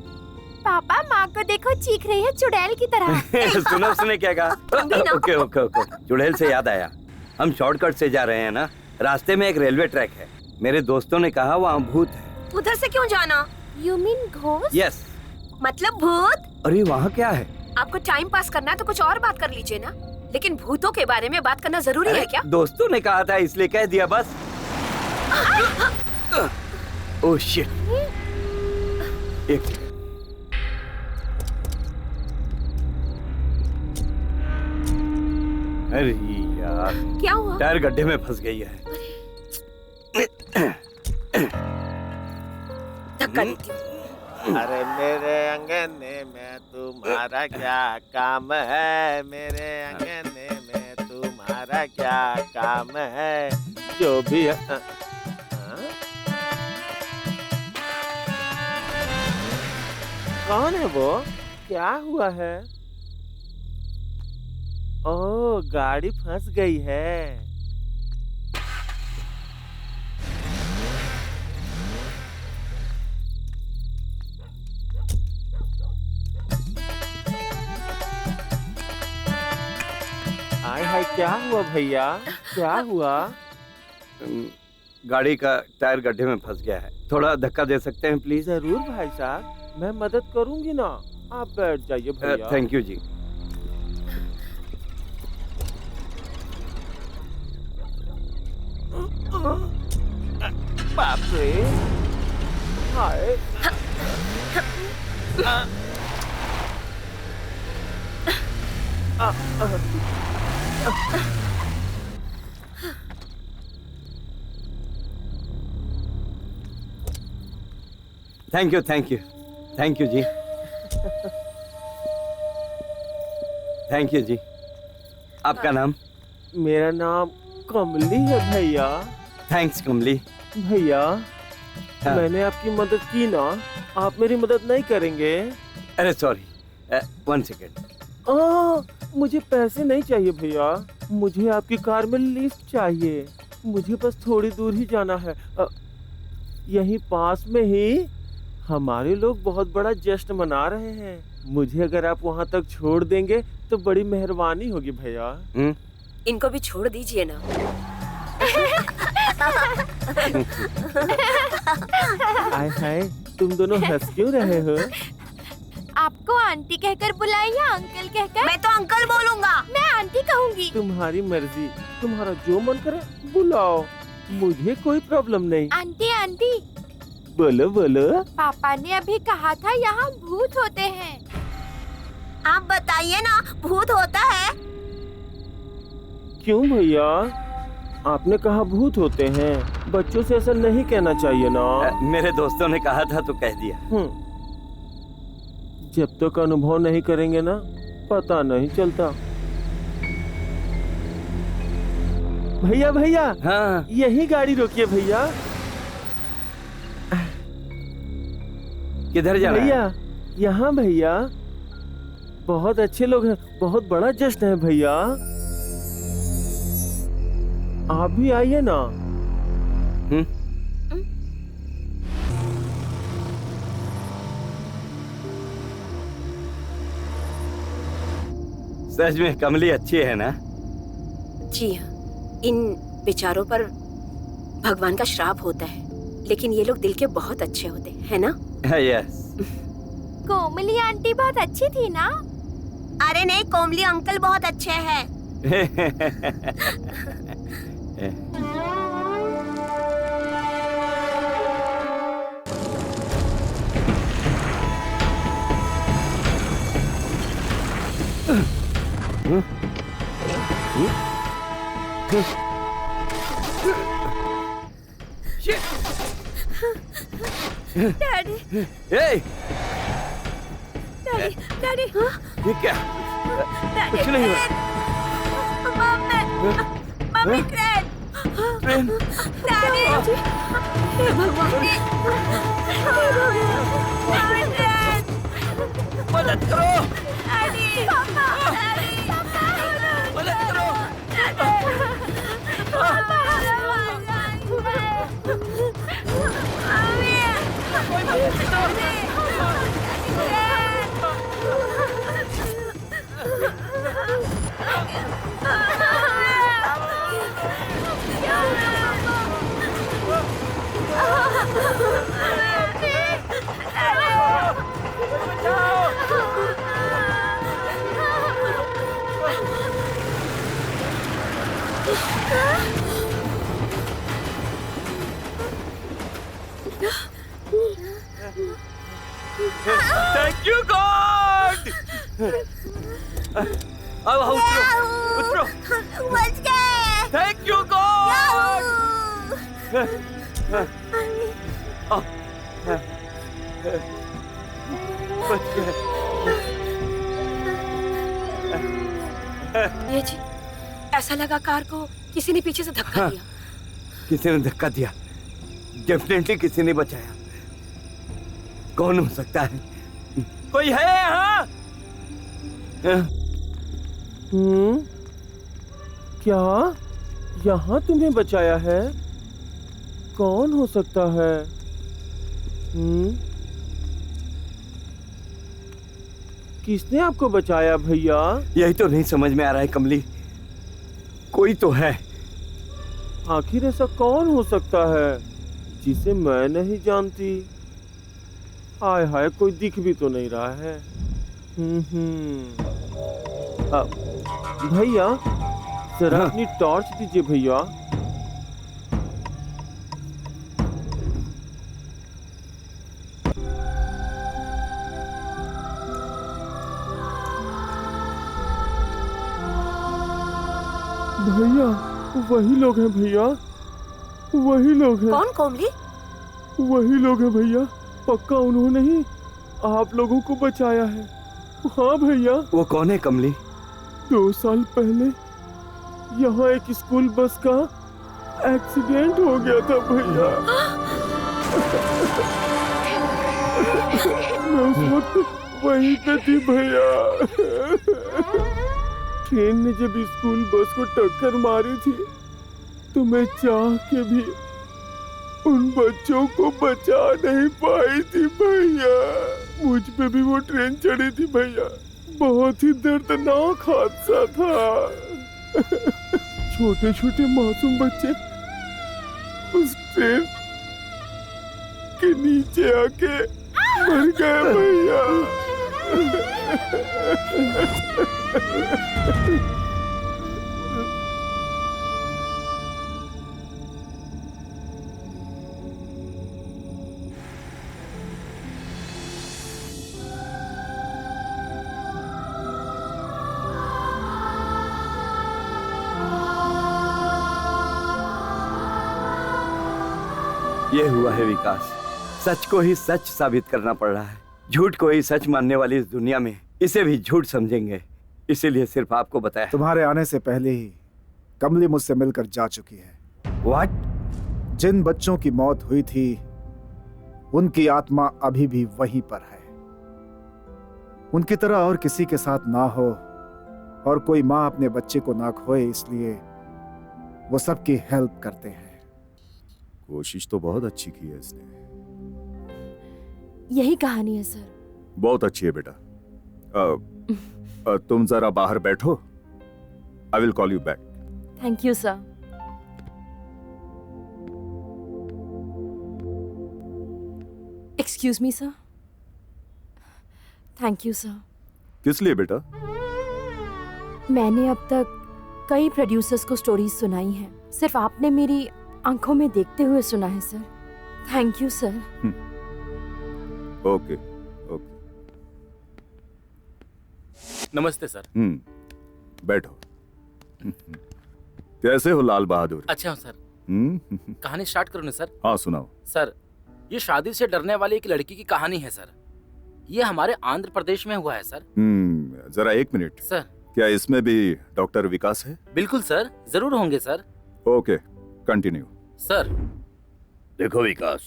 पापा, माँ को देखो, चीख रही है चुड़ैल की तरह। सुनो उसने क्या कहा? Okay okay okay. चुड़ैल से याद आया, हम शॉर्टकट से जा रहे हैं ना, रास्ते में एक रेलवे ट्रैक है। मेरे दोस्तों ने कहा वहाँ भूत है। उधर से क्यों जाना? You mean ghost? यस। मतलब भूत? अरे वहाँ क्या है? आपको टाइम पास करना है तो कुछ और बात कर लीजिए ना, लेकिन भूतों के बारे में बात करना जरूरी है क्या? दोस्तों ने कहा था इसलिए कह दिया बस। Oh shit. एक सेकंड। अरे यार, क्या हुआ? टायर गड्ढे में फंस गई है। धक्का देती हूँ। अरे मेरे अंगने में तुम्हारा क्या काम है? मेरे अंगने में तुम्हारा क्या काम है? जो भी है। कौन है वो? क्या हुआ है? ओह, गाड़ी फंस गई है। हाय हाय, क्या हुआ भैया? क्या हुआ? गाड़ी का टायर गड्ढे में फंस गया है, थोड़ा धक्का दे सकते हैं प्लीज? जरूर भाई साहब, मैं मदद करूंगी ना, आप बैठ जाइए भैया। थैंक यू जी। बाप रे, हाय। Thank you thank you thank you जी। थैंक यू जी। आपका नाम? मेरा नाम कमली है भैया। थैंक्स कमली। भैया, हाँ। मैंने आपकी मदद की ना, आप मेरी मदद नहीं करेंगे? अरे सॉरी, 1 सेकेंड। मुझे पैसे नहीं चाहिए भैया, मुझे आपकी कार में लिफ्ट चाहिए। मुझे बस थोड़ी दूर ही जाना है, यहीं पास में ही हमारे लोग बहुत बड़ा जश्न मना रहे हैं। मुझे अगर आप वहाँ तक छोड़ देंगे तो बड़ी मेहरबानी होगी भैया। इनको भी छोड़ दीजिए ना। हाय हाय, तुम दोनों हंस क्यों रहे हो? आपको आंटी कहकर बुलाए या अंकल कहकर? मैं तो अंकल बोलूंगा। मैं आंटी कहूंगी। तुम्हारी मर्जी, तुम्हारा जो मन करे बुलाओ, मुझे कोई प्रॉब्लम नहीं। आंटी आंटी, बोलो बोलो। पापा ने अभी कहा था यहाँ भूत होते हैं। आप बताइए ना, भूत होता है? क्यों भैया, आपने कहा भूत होते हैं? बच्चों से ऐसा नहीं कहना चाहिए ना। मेरे दोस्तों ने कहा था तो कह दिया। जब तक अनुभव नहीं करेंगे ना, पता नहीं चलता। भैया भैया, हाँ। यही गाड़ी रोकिए भैया। किधर जाना है? भैया, यहाँ भैया, बहुत अच्छे लोग हैं, बहुत बड़ा जश्न है भैया, आप भी आइए ना। सच में कमली अच्छी है ना? जी हाँ, इन बेचारों पर भगवान का श्राप होता है, लेकिन ये लोग दिल के बहुत अच्छे होते हैं, है ना? यस। कोमली आंटी बहुत अच्छी थी ना? अरे नहीं, कोमली अंकल बहुत अच्छे हैं। डैडी, डैडी, डैडी, ये क्या? कुछ नहीं हुआ। मम्मी, ट्रेन, ट्रेन, डैडी, हे भगवान, मदद करो, डैडी, पापा, डैडी, मदद करो। Thank you God! अब उतरो, बच गए। Thank you God! बच गए। ये जी, ऐसा लगा कार को किसी ने पीछे से धक्का दिया। किसी ने धक्का दिया, डेफिनेटली किसी ने बचाया। कौन हो सकता है? कोई है यहाँ? क्या यहाँ तुम्हें बचाया है? कौन हो सकता है? किसने आपको बचाया भैया? यही तो नहीं समझ में आ रहा है कमली। कोई तो है। आखिर ऐसा कौन हो सकता है जिसे मैं नहीं जानती? हाय हाय, कोई दिख भी तो नहीं रहा है। भैया जरा अपनी टॉर्च दीजिए भैया। भैया वही लोग हैं भैया, वही लोग हैं। कौन कोमली? वही लोग हैं भैया, पक्का उन्होंने ही आप लोगों को बचाया है। हाँ भैया। वो कौन है कमली? 2 साल पहले यहाँ एक स्कूल बस का एक्सीडेंट हो गया था भैया। मैं उस वक्त वहीं पे थी भैया। ट्रेन ने जब स्कूल बस को टक्कर मारी थी तो मैं चाह के भी उन बच्चों को बचा नहीं पाई थी भैया। मुझ पे भी वो ट्रेन चढ़ी थी भैया। बहुत ही दर्दनाक हादसा था। छोटे छोटे मासूम बच्चे उस ट्रेन के नीचे आके मर गए भैया। ये हुआ है विकास। सच को ही सच साबित करना पड़ रहा है। झूठ को ही सच मानने वाली इस दुनिया में इसे भी झूठ समझेंगे। इसीलिए सिर्फ आपको बताया। तुम्हारे आने से पहले ही कमली मुझसे मिलकर जा चुकी है। व्हाट? जिन बच्चों की मौत हुई थी उनकी आत्मा अभी भी वहीं पर है। उनकी तरह और किसी के साथ ना हो और कोई माँ अपने बच्चे को ना खोए, इसलिए वो सबकी हेल्प करते हैं। कोशिश तो बहुत अच्छी की है इसने। यही कहानी है सर। बहुत अच्छी है बेटा। तुम जरा बाहर बैठो। I will call you back. Thank you sir. Excuse me sir. Thank you sir. किस लिए बेटा? मैंने अब तक कई प्रोड्यूसर्स को स्टोरीज सुनाई हैं, सिर्फ आपने मेरी आंखों में देखते हुए सुना है sir. Thank you sir. Okay okay. नमस्ते सर। बैठो। कैसे हो लाल बहादुर? अच्छा हूँ सर। कहानी स्टार्ट करूँ ना सर? हाँ सुनाओ। सर ये शादी से डरने वाली एक लड़की की कहानी है सर। ये हमारे आंध्र प्रदेश में हुआ है सर। जरा 1 मिनट सर। क्या इसमें भी डॉक्टर विकास है? बिल्कुल सर, जरूर होंगे सर। Okay continue. सर देखो विकास,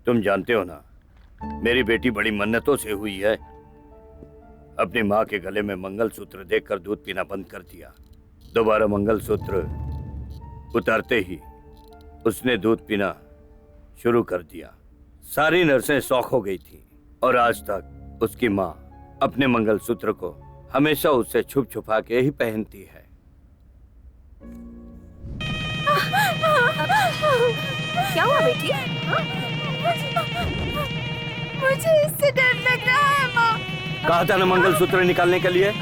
तुम जानते हो ना, मेरी बेटी बड़ी मन्नतों से हुई है। अपनी माँ के गले में मंगलसूत्र देखकर दूध पीना बंद कर दिया। दोबारा मंगलसूत्र उतारते ही उसने दूध पीना शुरू कर दिया। सारी नर्सें शौक हो गई थी और आज तक उसकी माँ अपने मंगलसूत्र को हमेशा उससे छुप छुपा के ही पहनती है। क्या हुआ बेटी? मुझे इससे डर लग रहा है माँ। कहा था ना मंगलसूत्र निकालने के लिए।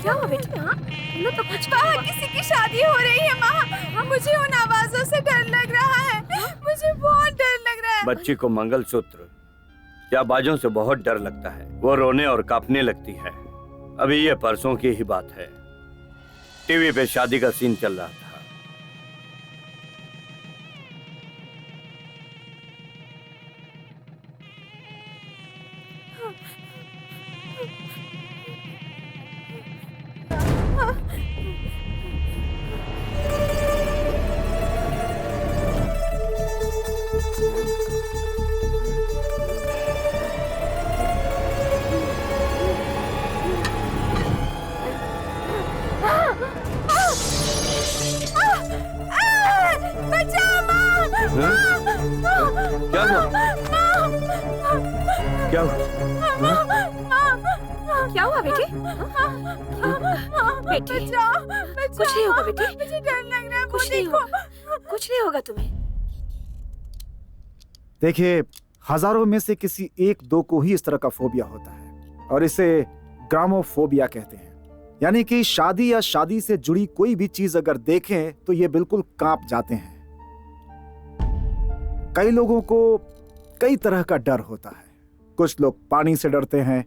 क्या हुआ बेटी? हाँ तो कुछ बाहर किसी की शादी हो रही है माँ। मुझे उन आवाजों से डर लग रहा है। मुझे बहुत डर लग रहा है। बच्ची को मंगलसूत्र या बाजों से बहुत डर लगता है। वो रोने और कांपने लगती है। अभी ये परसों की ही बात है। टीवी पे शादी का सीन चल रहा था। हुआ? क्या हुआ? क्या हुआ बेटी? बेटी कुछ नहीं होगा बेटी, मुझे डर लग रहा है। कुछ नहीं होगा, कुछ नहीं होगा तुम्हें। देखिए, हजारों में से किसी एक दो को ही इस तरह का फोबिया होता है और इसे ग्रामोफोबिया कहते हैं। यानी कि शादी या शादी से जुड़ी कोई भी चीज अगर देखें तो ये बिल्कुल कांप जाते हैं। कई लोगों को कई तरह का डर होता है। कुछ लोग पानी से डरते हैं,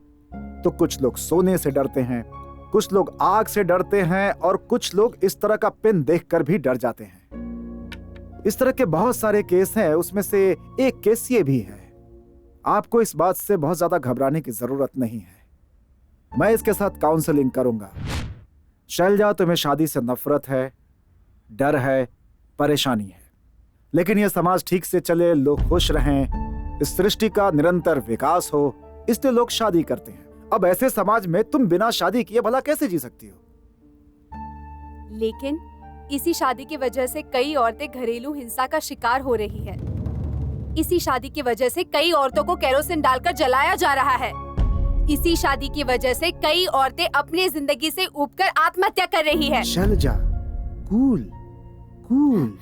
तो कुछ लोग सोने से डरते हैं, कुछ लोग आग से डरते हैं और कुछ लोग इस तरह का पिन देखकर भी डर जाते हैं। इस तरह के बहुत सारे केस हैं, उसमें से एक केस ये भी है। आपको इस बात से बहुत ज्यादा घबराने की जरूरत नहीं है। मैं इसके साथ काउंसलिंग करूंगा। शैलजा, तुम्हें शादी से नफरत है, डर है, परेशानी है, लेकिन यह समाज ठीक से चले, लोग खुश रहें, इस सृष्टि का निरंतर विकास हो, इसलिए लोग शादी करते हैं। अब ऐसे समाज में तुम बिना शादी किए भला कैसे जी सकती हो? लेकिन इसी शादी की वजह से कई औरतें घरेलू हिंसा का शिकार हो रही है। इसी शादी की वजह से कई औरतों को केरोसिन डालकर जलाया जा रहा है। इसी शादी की वजह से कई औरतें अपनी जिंदगी से ऊबकर आत्महत्या कर रही है। शैलजा, कूल कूल,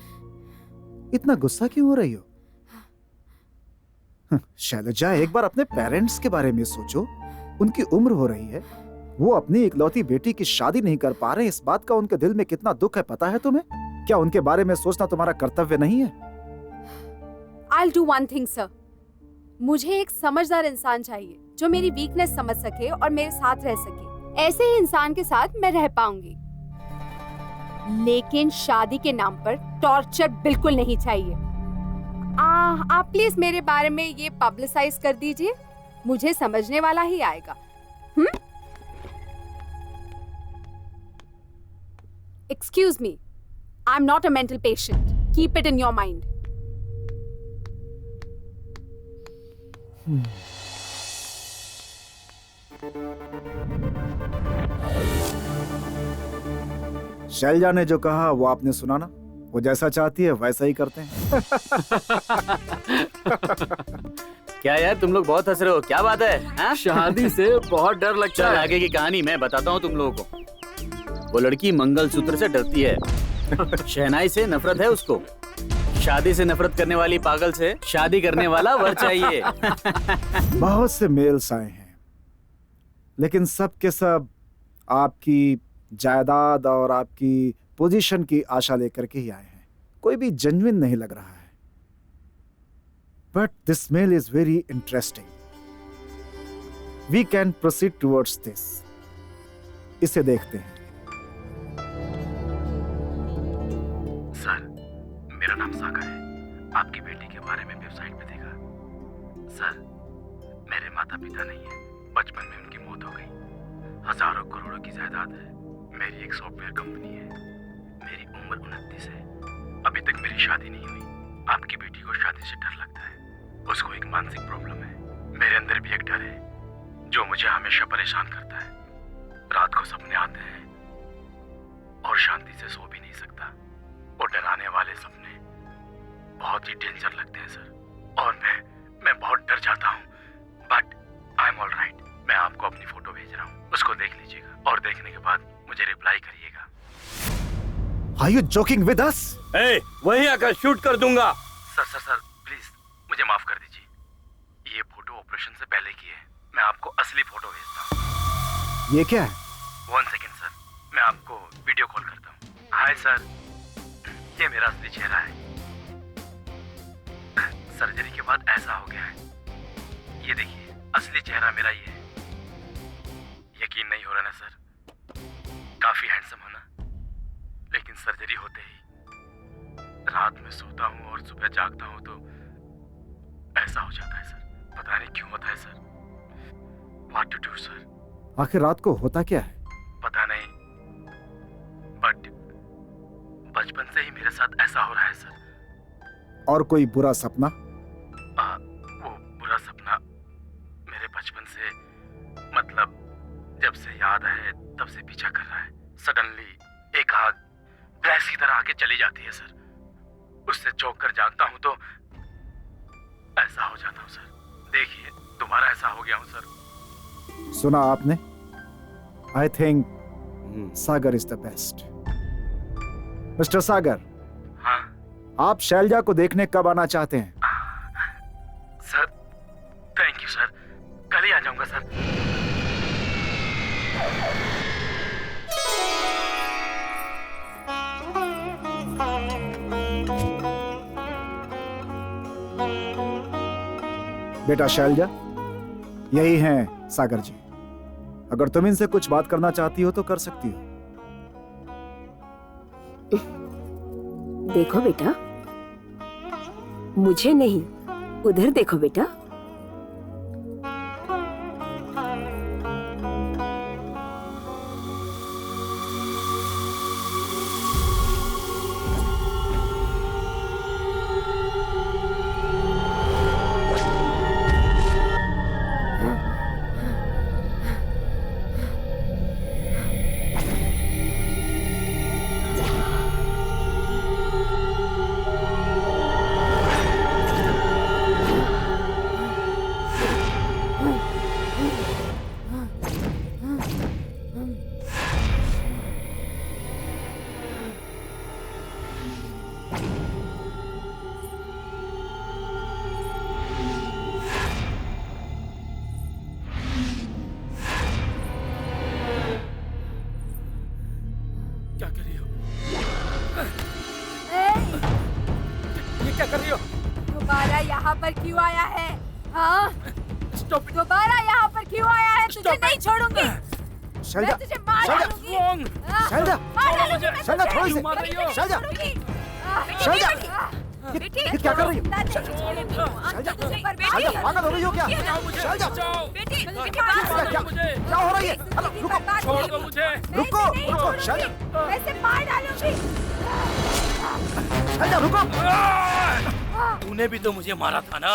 इतना गुस्सा क्यों हो रही हो? शैलजा, एक बार अपने पेरेंट्स के बारे में सोचो। उनकी उम्र हो रही है, वो अपनी इकलौती बेटी की शादी नहीं कर पा रहे। इस बात का उनके दिल में कितना दुख है पता है तुम्हें? क्या उनके बारे में सोचना तुम्हारा कर्तव्य नहीं है? I'll do one thing, sir. मुझे एक समझदार इंसान चाहिए जो मेरी वीकनेस समझ सके और मेरे साथ रह सके। ऐसे ही इंसान के साथ मैं रह पाऊंगी, लेकिन शादी के नाम पर टॉर्चर बिल्कुल नहीं चाहिए। आप प्लीज मेरे बारे में ये पब्लिसाइज कर दीजिए, मुझे समझने वाला ही आएगा। Excuse me, I'm not a mental patient. Keep it in your mind. Selja ने जो कहा वो आपने सुना ना? वो जैसा चाहती है वैसा ही करते हैं। क्या यार, तुम लोग बहुत हंस रहे हो, क्या बात है? हाँ? शादी से बहुत डर लगता है। आगे की कहानी मैं बताता हूँ तुम लोगों को। वो लड़की मंगलसूत्र से डरती है, शहनाई से नफरत है उसको, शादी से नफरत करने वाली पागल से शादी करने वाला वर चाहिए। बहुत से मेल्स आए हैं, लेकिन सब के सब आपकी जायदाद और आपकी पोजीशन की आशा लेकर के ही आए हैं। कोई भी जेन्युइन नहीं लग रहा है। But this mail is very interesting. We can proceed towards this. इसे देखते हैं। सर, मेरा नाम सागर है। आपकी बेटी के बारे में वेबसाइट पे देखा। सर, मेरे माता पिता नहीं है, बचपन में उनकी मौत हो गई। हजारों करोड़ों की जायदाद है। मेरी एक सॉफ्टवेयर कंपनी है। मेरी उम्र 29 है। अभी तक मेरी शादी नहीं हुई। आपकी बेटी को शादी से डर लगता है। उसको एक मानसिक प्रॉब्लम है। मेरे अंदर भी एक डर है जो मुझे हमेशा परेशान करता है। रात को सपने आते हैं और शांति से सो भी नहीं सकता। वो डराने वाले सपने बहुत ही डेंजर लगते हैं सर, और मैं बहुत डर जाता हूँ। But I am all right. मैं आपको अपनी फोटो भेज रहा हूँ, उसको देख लीजिएगा और देखने के बाद मुझे रिप्लाई करिएगा। Are you joking with us? वहीं आकर शूट कर दूंगा। सर प्लीज मुझे माफ कर दीजिए। ये फोटो ऑपरेशन से पहले की है। मैं आपको असली फोटो भेजता हूँ। ये क्या है? 1 सेकेंड सर, मैं आपको वीडियो कॉल करता हूँ। हाय सर, ये मेरा असली चेहरा है। सर्जरी के बाद ऐसा हो गया है। ये देखिए, असली चेहरा मेरा ये है। यकीन नहीं हो रहा ना सर? काफी हैंडसम हो ना? लेकिन सर्जरी होते ही रात में सोता हूँ और सुबह जागता हूँ तो ऐसा हो जाता है सर। पता नहीं क्यों होता है sir. What to do sir? आखिर रात को होता क्या है? पता नहीं, बट बचपन से ही मेरे साथ ऐसा हो रहा है सर। और कोई बुरा सपना? वो बुरा सपना मेरे बचपन से, मतलब जब से याद है तब से पीछा कर रहा है। सडनली एक आग ब्लैस्ट की तरह आके चली जाती है सर। उससे चौंक कर जागता हूं तो ऐसा हो जाता हूँ सर। देखिए तुम्हारा ऐसा हो गया हूँ सर। सुना आपने? I think Sagar is the best. Mister Sagar, हाँ आप शैलजा को देखने कब आना चाहते हैं? सर थैंक यू सर, कल ही आ जाऊंगा सर। बेटा शैलजा, यही हैं सागर जी। अगर तुम इनसे कुछ बात करना चाहती हो तो कर सकती हो। देखो बेटा, मुझे नहीं, उधर देखो बेटा। क्या कर रही हो? ये क्या कर रही हो? दोबारा यहाँ पर क्यों आया है? हाँ? स्टॉप! दोबारा यहाँ पर क्यों आया है? तुझे नहीं छोड़ूंगी। शैलजा, मैं तुझे मार डालूंगी। शैलजा, मार डालूंगी मैं शैलजा, तुझे। थोड़ी सी। मैं तुझे नहीं शैलजा, छोड़ूंगी। शैलजा, बेटी, ये क्या कर रही हो? शैलजा, शैलजा, पागल हो रही हो क्या? शैलजा, बेटी, क्या हो रही है? हेलो, रुको, छोड़ दो मुझे। रुको, रुको, शैलजा, मैं इसे मार डालूंगी। शैलजा, रुको। तूने भी तो मुझे मारा था ना।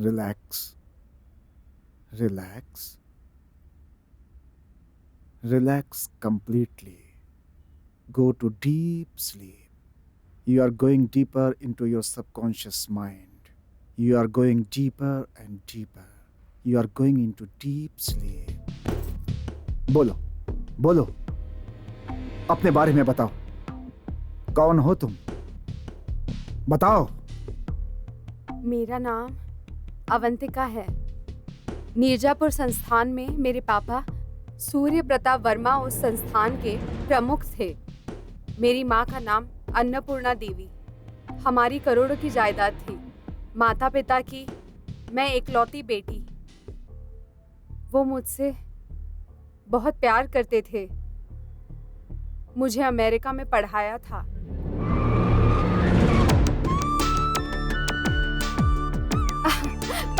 Relax, relax, relax completely. Go to deep sleep. You are going deeper into your subconscious mind. You are going deeper and deeper. You are going into deep sleep. बोलो, बोलो, अपने बारे में बताओ। कौन हो तुम? बताओ। मेरा नाम अवंतिका है। मिर्जापुर संस्थान में मेरे पापा सूर्य प्रताप वर्मा उस संस्थान के प्रमुख थे। मेरी माँ का नाम अन्नपूर्णा देवी। हमारी करोड़ों की जायदाद थी। माता पिता की मैं एकलौती बेटी। वो मुझसे बहुत प्यार करते थे। मुझे अमेरिका में पढ़ाया था।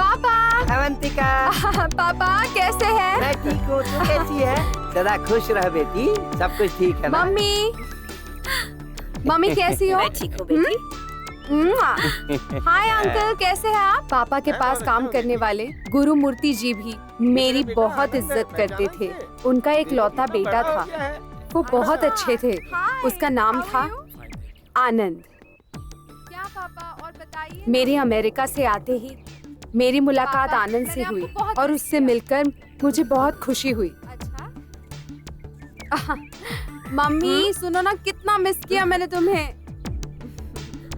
पापा! अवंतिका! पापा कैसे हैं? मैं ठीक हूँ, तू कैसी है? सदा खुश रह बेटी, सब कुछ ठीक है ना? मम्मी! मम्मी कैसी हो? मैं ठीक हूँ बेटी। हाय अंकल, कैसे हैं आप? पापा के पास काम करने वाले गुरु मूर्ति जी भी मेरी बहुत इज्जत करते थे। उनका एक लौता बेटा था। वो बहुत अच्छे थे। उसका नाम था आनंद। क्या पापा, और बताइए। मेरे अमेरिका से आते ही मेरी मुलाकात आनंद से हुई और उससे मिलकर मुझे बहुत खुशी हुई। मम्मी सुनो ना, कितना मिस किया मैंने तुम्हें।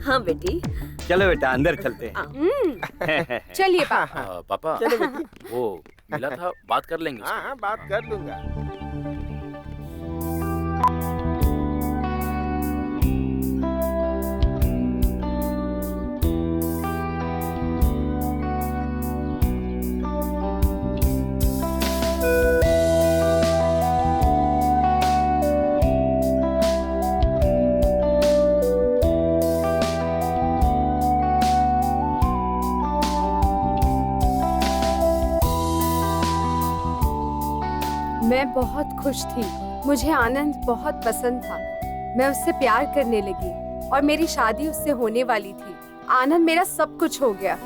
हाँ बेटी। चलो बेटा अंदर चलते हैं। चलिए पापा। पापा, चलो बेटी। वो मिला था, बात कर लेंगे उसको। हाँ हाँ, बात कर लूंगा। मैं बहुत खुश थी। मुझे आनंद बहुत पसंद था। मैं उससे प्यार करने लगी और मेरी शादी उससे होने वाली थी। आनंद मेरा सब कुछ हो गया।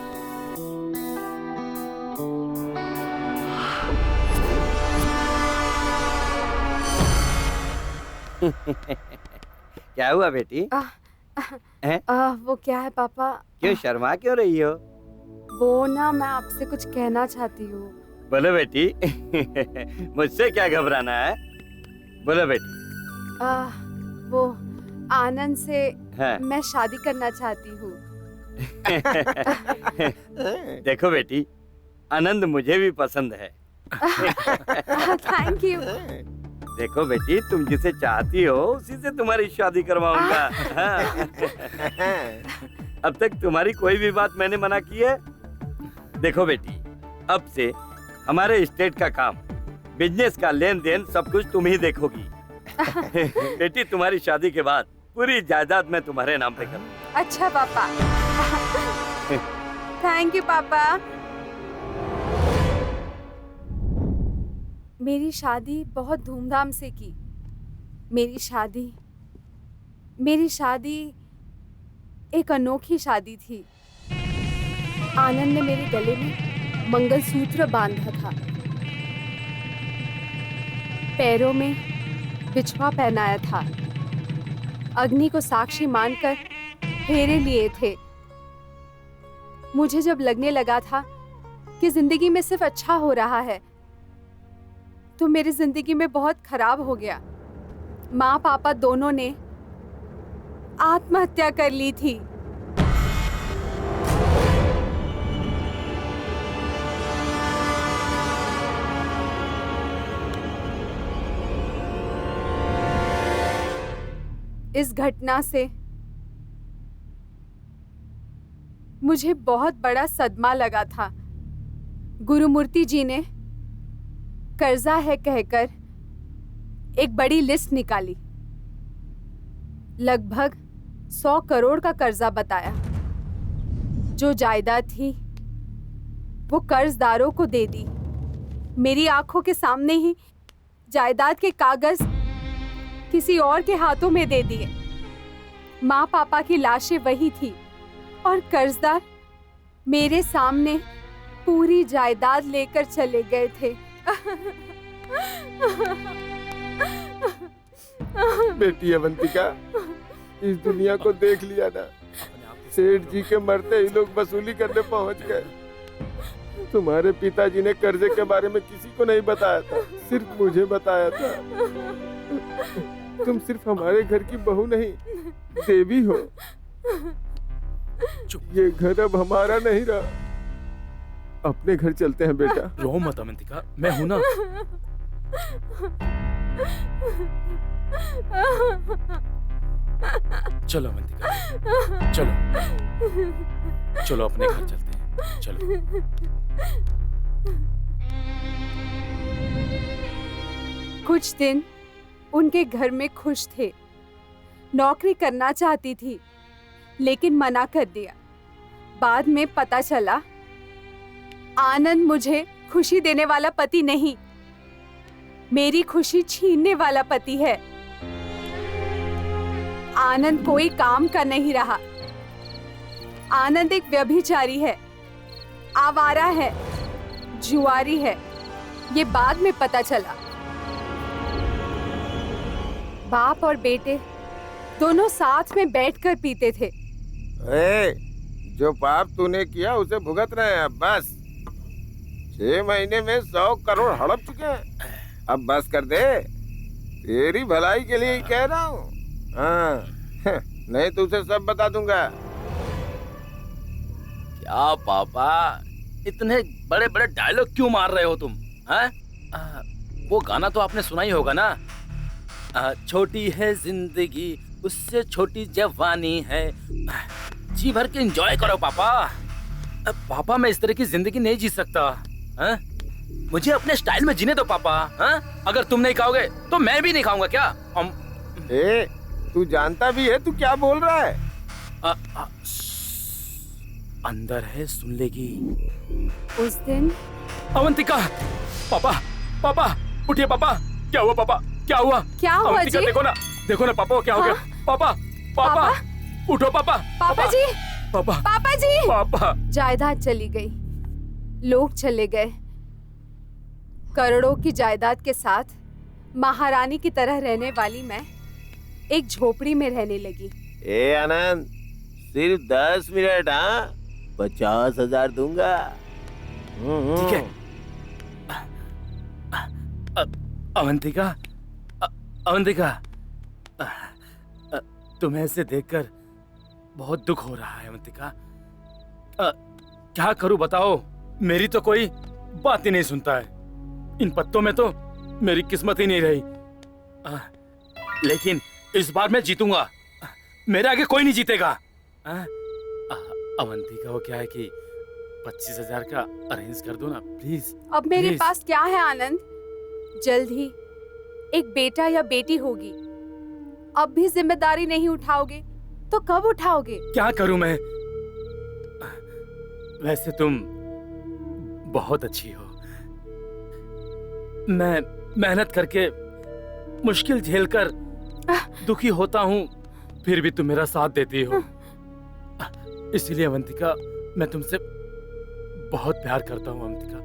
क्या हुआ बेटी? हैं? वो क्या है पापा? क्यों शर्मा क्यों रही हो? वो ना मैं आपसे कुछ कहना चाहती हूँ। बोलो बेटी। मुझसे क्या घबराना है? बोलो बेटी। वो आनंद से हाँ। मैं शादी करना चाहती हूँ। देखो बेटी, आनंद मुझे भी पसंद है। Thank you. देखो बेटी, तुम जिसे चाहती हो उसी से तुम्हारी शादी करवाऊंगा। हाँ। अब तक तुम्हारी कोई भी बात मैंने मना की है? देखो बेटी, अब से हमारे स्टेट का काम, बिजनेस का लेन देन सब कुछ तुम ही देखोगी। बेटी, तुम्हारी शादी के बाद पूरी जायदाद मैं तुम्हारे नाम पे करूंगा। अच्छा पापा। थैंक यू पापा। मेरी शादी बहुत धूमधाम से की। मेरी शादी एक अनोखी शादी थी। आनंद ने मेरे गले में मंगलसूत्र बांधा था, पैरों में बिछुआ पहनाया था, अग्नि को साक्षी मानकर फेरे लिए थे। मुझे जब लगने लगा था कि जिंदगी में सिर्फ अच्छा हो रहा है, तो मेरी जिंदगी में बहुत खराब हो गया। माँ पापा दोनों ने आत्महत्या कर ली थी। इस घटना से मुझे बहुत बड़ा सदमा लगा था। गुरुमूर्ति जी ने कर्जा है कहकर एक बड़ी लिस्ट निकाली। लगभग 100 करोड़ का कर्जा बताया। जो जायदाद थी वो कर्जदारों को दे दी। मेरी आंखों के सामने ही जायदाद के कागज किसी और के हाथों में दे दिए। माँ पापा की लाशें वही थी और कर्जदार मेरे सामने पूरी जायदाद लेकर चले गए थे। बेटी अवंतिका, इस दुनिया को देख लिया ना। सेठ जी के मरते ही लोग वसूली करने पहुंच गए। तुम्हारे पिताजी ने कर्जे के बारे में किसी को नहीं बताया था, सिर्फ मुझे बताया था। तुम सिर्फ हमारे घर की बहू नहीं, देवी हो। ये घर अब हमारा नहीं रहा। अपने घर चलते हैं बेटा। रो मत अवंतिका, मैं हूं ना। चलो अवंतिका, चलो चलो अपने घर चलते हैं। चलो। कुछ दिन उनके घर में खुश थे। नौकरी करना चाहती थी लेकिन मना कर दिया। बाद में पता चला आनंद मुझे खुशी देने वाला पति नहीं, मेरी खुशी छीनने वाला पति है। आनंद कोई काम का नहीं रहा। आनंद एक व्यभिचारी है, आवारा है, जुआरी है। ये बाद में पता चला। बाप और बेटे दोनों साथ में बैठकर पीते थे। जो पाप तूने किया उसे भुगत रहे हैं। अब बस 6 महीने में 100 करोड़ हड़प चुके हैं। अब बस कर दे, तेरी भलाई के लिए ही कह रहा हूँ। हाँ, नहीं तो उसे सब बता दूंगा। क्या पापा, इतने बड़े बड़े डायलॉग क्यों मार रहे हो तुम? हैं? वो गाना तो आपने सुना ही होगा ना। छोटी है जिंदगी, उससे छोटी जवानी है। जी भर के एंजॉय करो पापा। पापा, मैं इस तरह की जिंदगी नहीं जी सकता। हैं? मुझे अपने स्टाइल में जीने दो पापा। हैं? अगर तुम नहीं खाओगे तो मैं भी नहीं खाऊंगा क्या? तू जानता भी है तू क्या बोल रहा है? अंदर है, सुन लेगी। उस दिन अवंतिका, पापा पापा उठिए पापा। क्या हुआ पापा? क्या हुआ? क्या हुआ अवंतिका, जी? देखो ना पापा, क्या हो गया? पापा पापा उठो पापा। पापा जी, पापा पापा जी। पापा, जायदाद चली गई, लोग चले गए। करोड़ों की जायदाद के साथ महारानी की तरह रहने वाली मैं एक झोपड़ी में रहने लगी। ए आनंद, सिर्फ 10 मिनट, हाँ? 50,000 दूंगा। ठीक है। अवंतिका, अवंतिका, तुम्हें ऐसे देखकर बहुत दुख हो रहा है अवंतिका। क्या करूं बताओ, मेरी तो कोई बात ही नहीं सुनता है। इन पत्तों में तो मेरी किस्मत ही नहीं रही। लेकिन इस बार मैं जीतूंगा, मेरे आगे कोई नहीं जीतेगा। अवंतिका, वो क्या है कि 25,000 का अरेंज कर दो ना प्लीज। अब मेरे प्लीज। पास क्या है आनंद, जल्द ही एक बेटा या बेटी होगी। अब भी जिम्मेदारी नहीं उठाओगे तो कब उठाओगे? क्या करूं मैं? वैसे तुम बहुत अच्छी हो। मैं मेहनत करके, मुश्किल झेलकर दुखी होता हूँ, फिर भी तुम मेरा साथ देती हो। इसलिए अवंतिका, मैं तुमसे बहुत प्यार करता हूँ अवंतिका।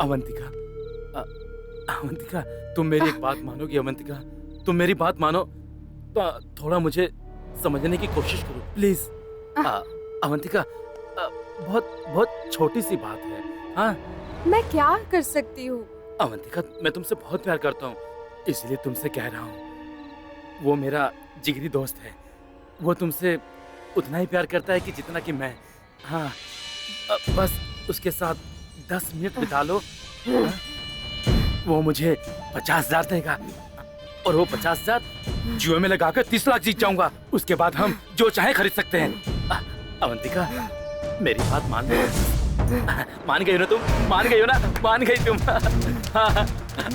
अवंतिका, अवंतिका, तुम मेरी एक बात मानोगी अवंतिका? तुम मेरी बात मानो तो थोड़ा मुझे समझने की कोशिश करो प्लीज। अवंतिका, बहुत बहुत छोटी सी बात है। हाँ, मैं क्या कर सकती हूँ? अवंतिका, मैं तुमसे बहुत प्यार करता हूँ, इसलिए तुमसे कह रहा हूँ। वो मेरा जिगरी दोस्त है, वो तुमसे उतना ही प्यार करता है कि जितना कि मैं। हाँ, बस उसके साथ 10 मिनट बिता लो। हाँ? वो मुझे 50,000 देगा और वो 50,000 जुए में लगाकर 30 लाख जीत जाऊंगा। उसके बाद हम जो चाहे खरीद सकते हैं। अवंतिका, मेरी बात मान लो। मान गई ना तुम? मान गई हो ना? मान गई तुम?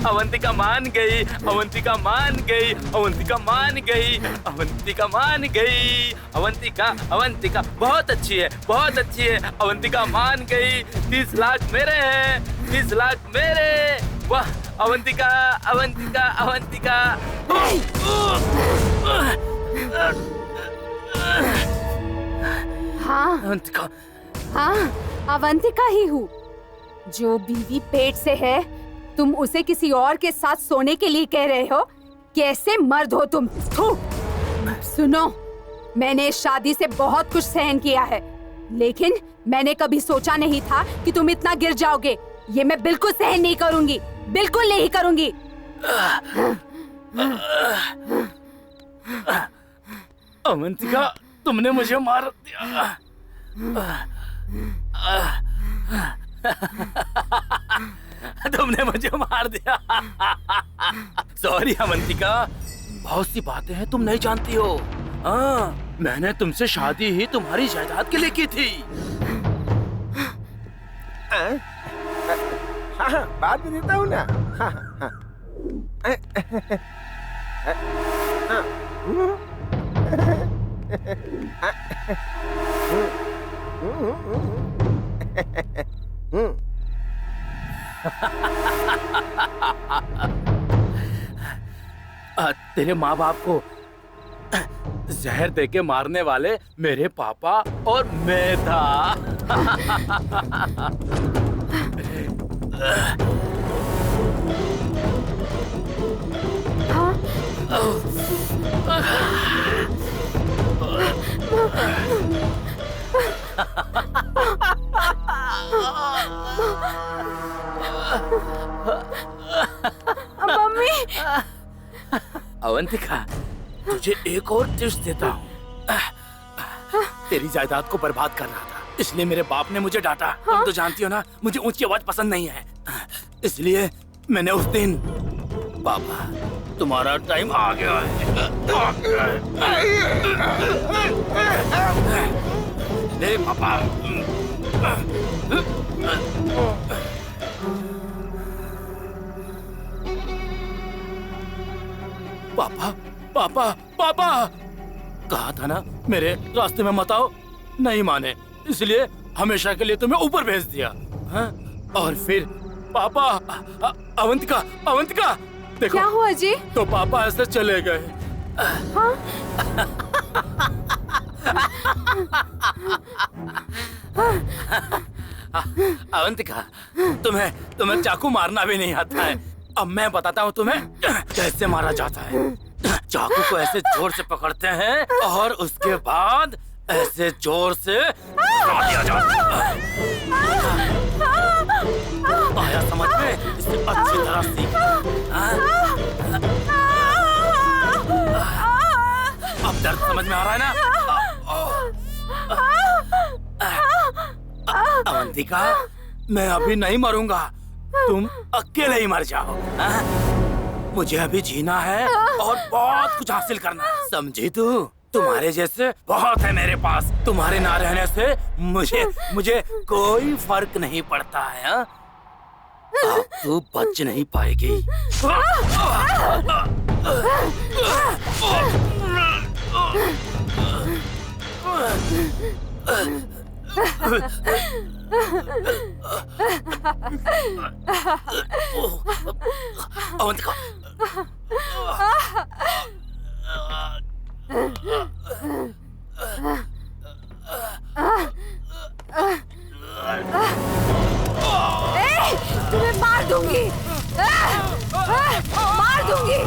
अवंतिका मान गई, अवंतिका मान गई, अवंतिका मान गई, अवंतिका मान गई। अवंतिका, अवंतिका बहुत अच्छी है, बहुत अच्छी है। अवंतिका मान गई। 30 लाख मेरे हैं, 30 लाख मेरे। वाह अवंतिका, अवंतिका, अवंतिका। हाँ अवंतिका, हाँ, अवंतिका ही हूँ। जो बीवी पेट से है, तुम उसे किसी और के साथ सोने के लिए कह रहे हो? कैसे मर्द हो तुम? सुनो, मैंने इस शादी से बहुत कुछ सहन किया है, लेकिन मैंने कभी सोचा नहीं था कि तुम इतना गिर जाओगे। ये मैं बिल्कुल सहन नहीं करूंगी, बिल्कुल नहीं करूंगी। अवंतिका, तुमने मुझे मार दिया। तुमने मुझे मार दिया। सॉरी अवंतिका, बहुत सी बातें हैं तुम नहीं जानती हो। हाँ, मैंने तुमसे शादी ही तुम्हारी जायदाद के लिए की थी। हाँ, बात भी देता हूँ ना। तेरे माँ बाप को जहर देके मारने वाले मेरे पापा और मैं था। मम्मी। अवंतिका, तुझे एक और टिप्स देता हूँ। तेरी जायदाद को बर्बाद कर रहा था, इसलिए मेरे बाप ने मुझे डांटा। तुम तो जानती हो ना, मुझे ऊंची आवाज पसंद नहीं है, इसलिए मैंने उस दिन, पापा तुम्हारा टाइम आ गया है। ले पापा। पापा, पापा, पापा, कहा था ना मेरे रास्ते में मत आओ। नहीं माने, इसलिए हमेशा के लिए तुम्हें ऊपर भेज दिया। हाँ? और फिर पापा, अवंतिका, अवंतिका, देखो क्या हुआ जी? तो पापा ऐसे चले गए। हाँ? अवंतिका, तुम्हें चाकू मारना भी नहीं आता है अब मैं बताता हूँ तुम्हें कैसे मारा जाता है। चाकू को ऐसे जोर से पकड़ते हैं और उसके बाद ऐसे जोर से दबा दिया जाता है। आया समझ में? इसे अच्छी तरह सीख। अब दर्द समझ में आ रहा है ना? अवंतिका, मैं अभी नहीं मरूंगा, तुम अकेले ही मर जाओ। मुझे अभी जीना है और बहुत कुछ हासिल करना है, समझी तू? तुम्हारे जैसे बहुत है मेरे पास। तुम्हारे ना रहने से मुझे कोई फर्क नहीं पड़ता है। अब तू बच नहीं पाएगी। अवंतिका, तुम्हें मार दूंगी, मार दूंगी।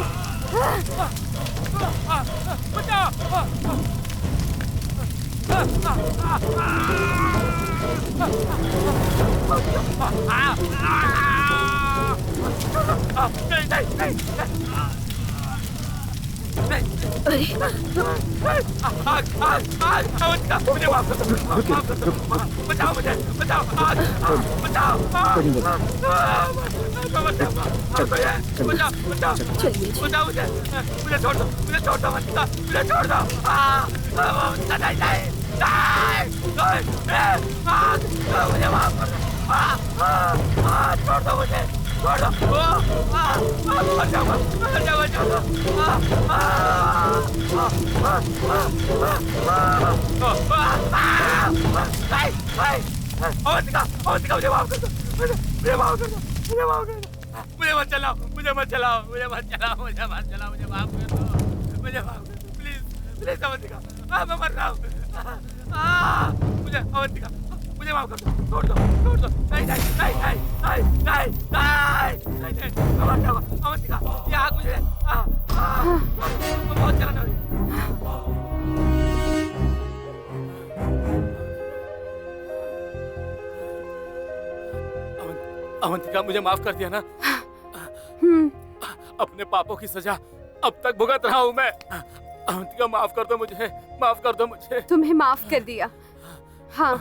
मुझे माफ कर दो, बचाओ मुझे, बचाओ, बचाओ, बचाओ मुझे छोड़ दो, मुझे छोड़ दो, मुझे छोड़ दो। मुझे माफ कर दो, छोड़ दो मुझे, छोड़ दो। मुझे माफ कर दो, मुझे माफ कर दो, मुझे माफ कर दो। मुझे मत चलाओ, मुझे मत चलाओ, मुझे मत चलाओ, मुझे मत चलाओ, मुझे माफ कर दो, मुझे माफ कर दो, प्लीज, प्लीज अवंतिका, मैं मर रहा हूँ। मुझे अवंतिका, मुझे माफ कर दो, छोड़ दो, छोड़ दो। नहीं नहीं नहीं नहीं नहीं नहीं नहीं नहीं, मैं मर जाऊंगा। अवंतिका, ये आग मुझे बहुत जलन हो रही है। अवंतिका, मुझे माफ कर दिया ना? अपने पापों की सजा अब तक भुगत रहा हूँ मैं। अवंतिका, माफ कर दो मुझे, माफ कर दो मुझे। तुम्हें माफ कर दिया। हाँ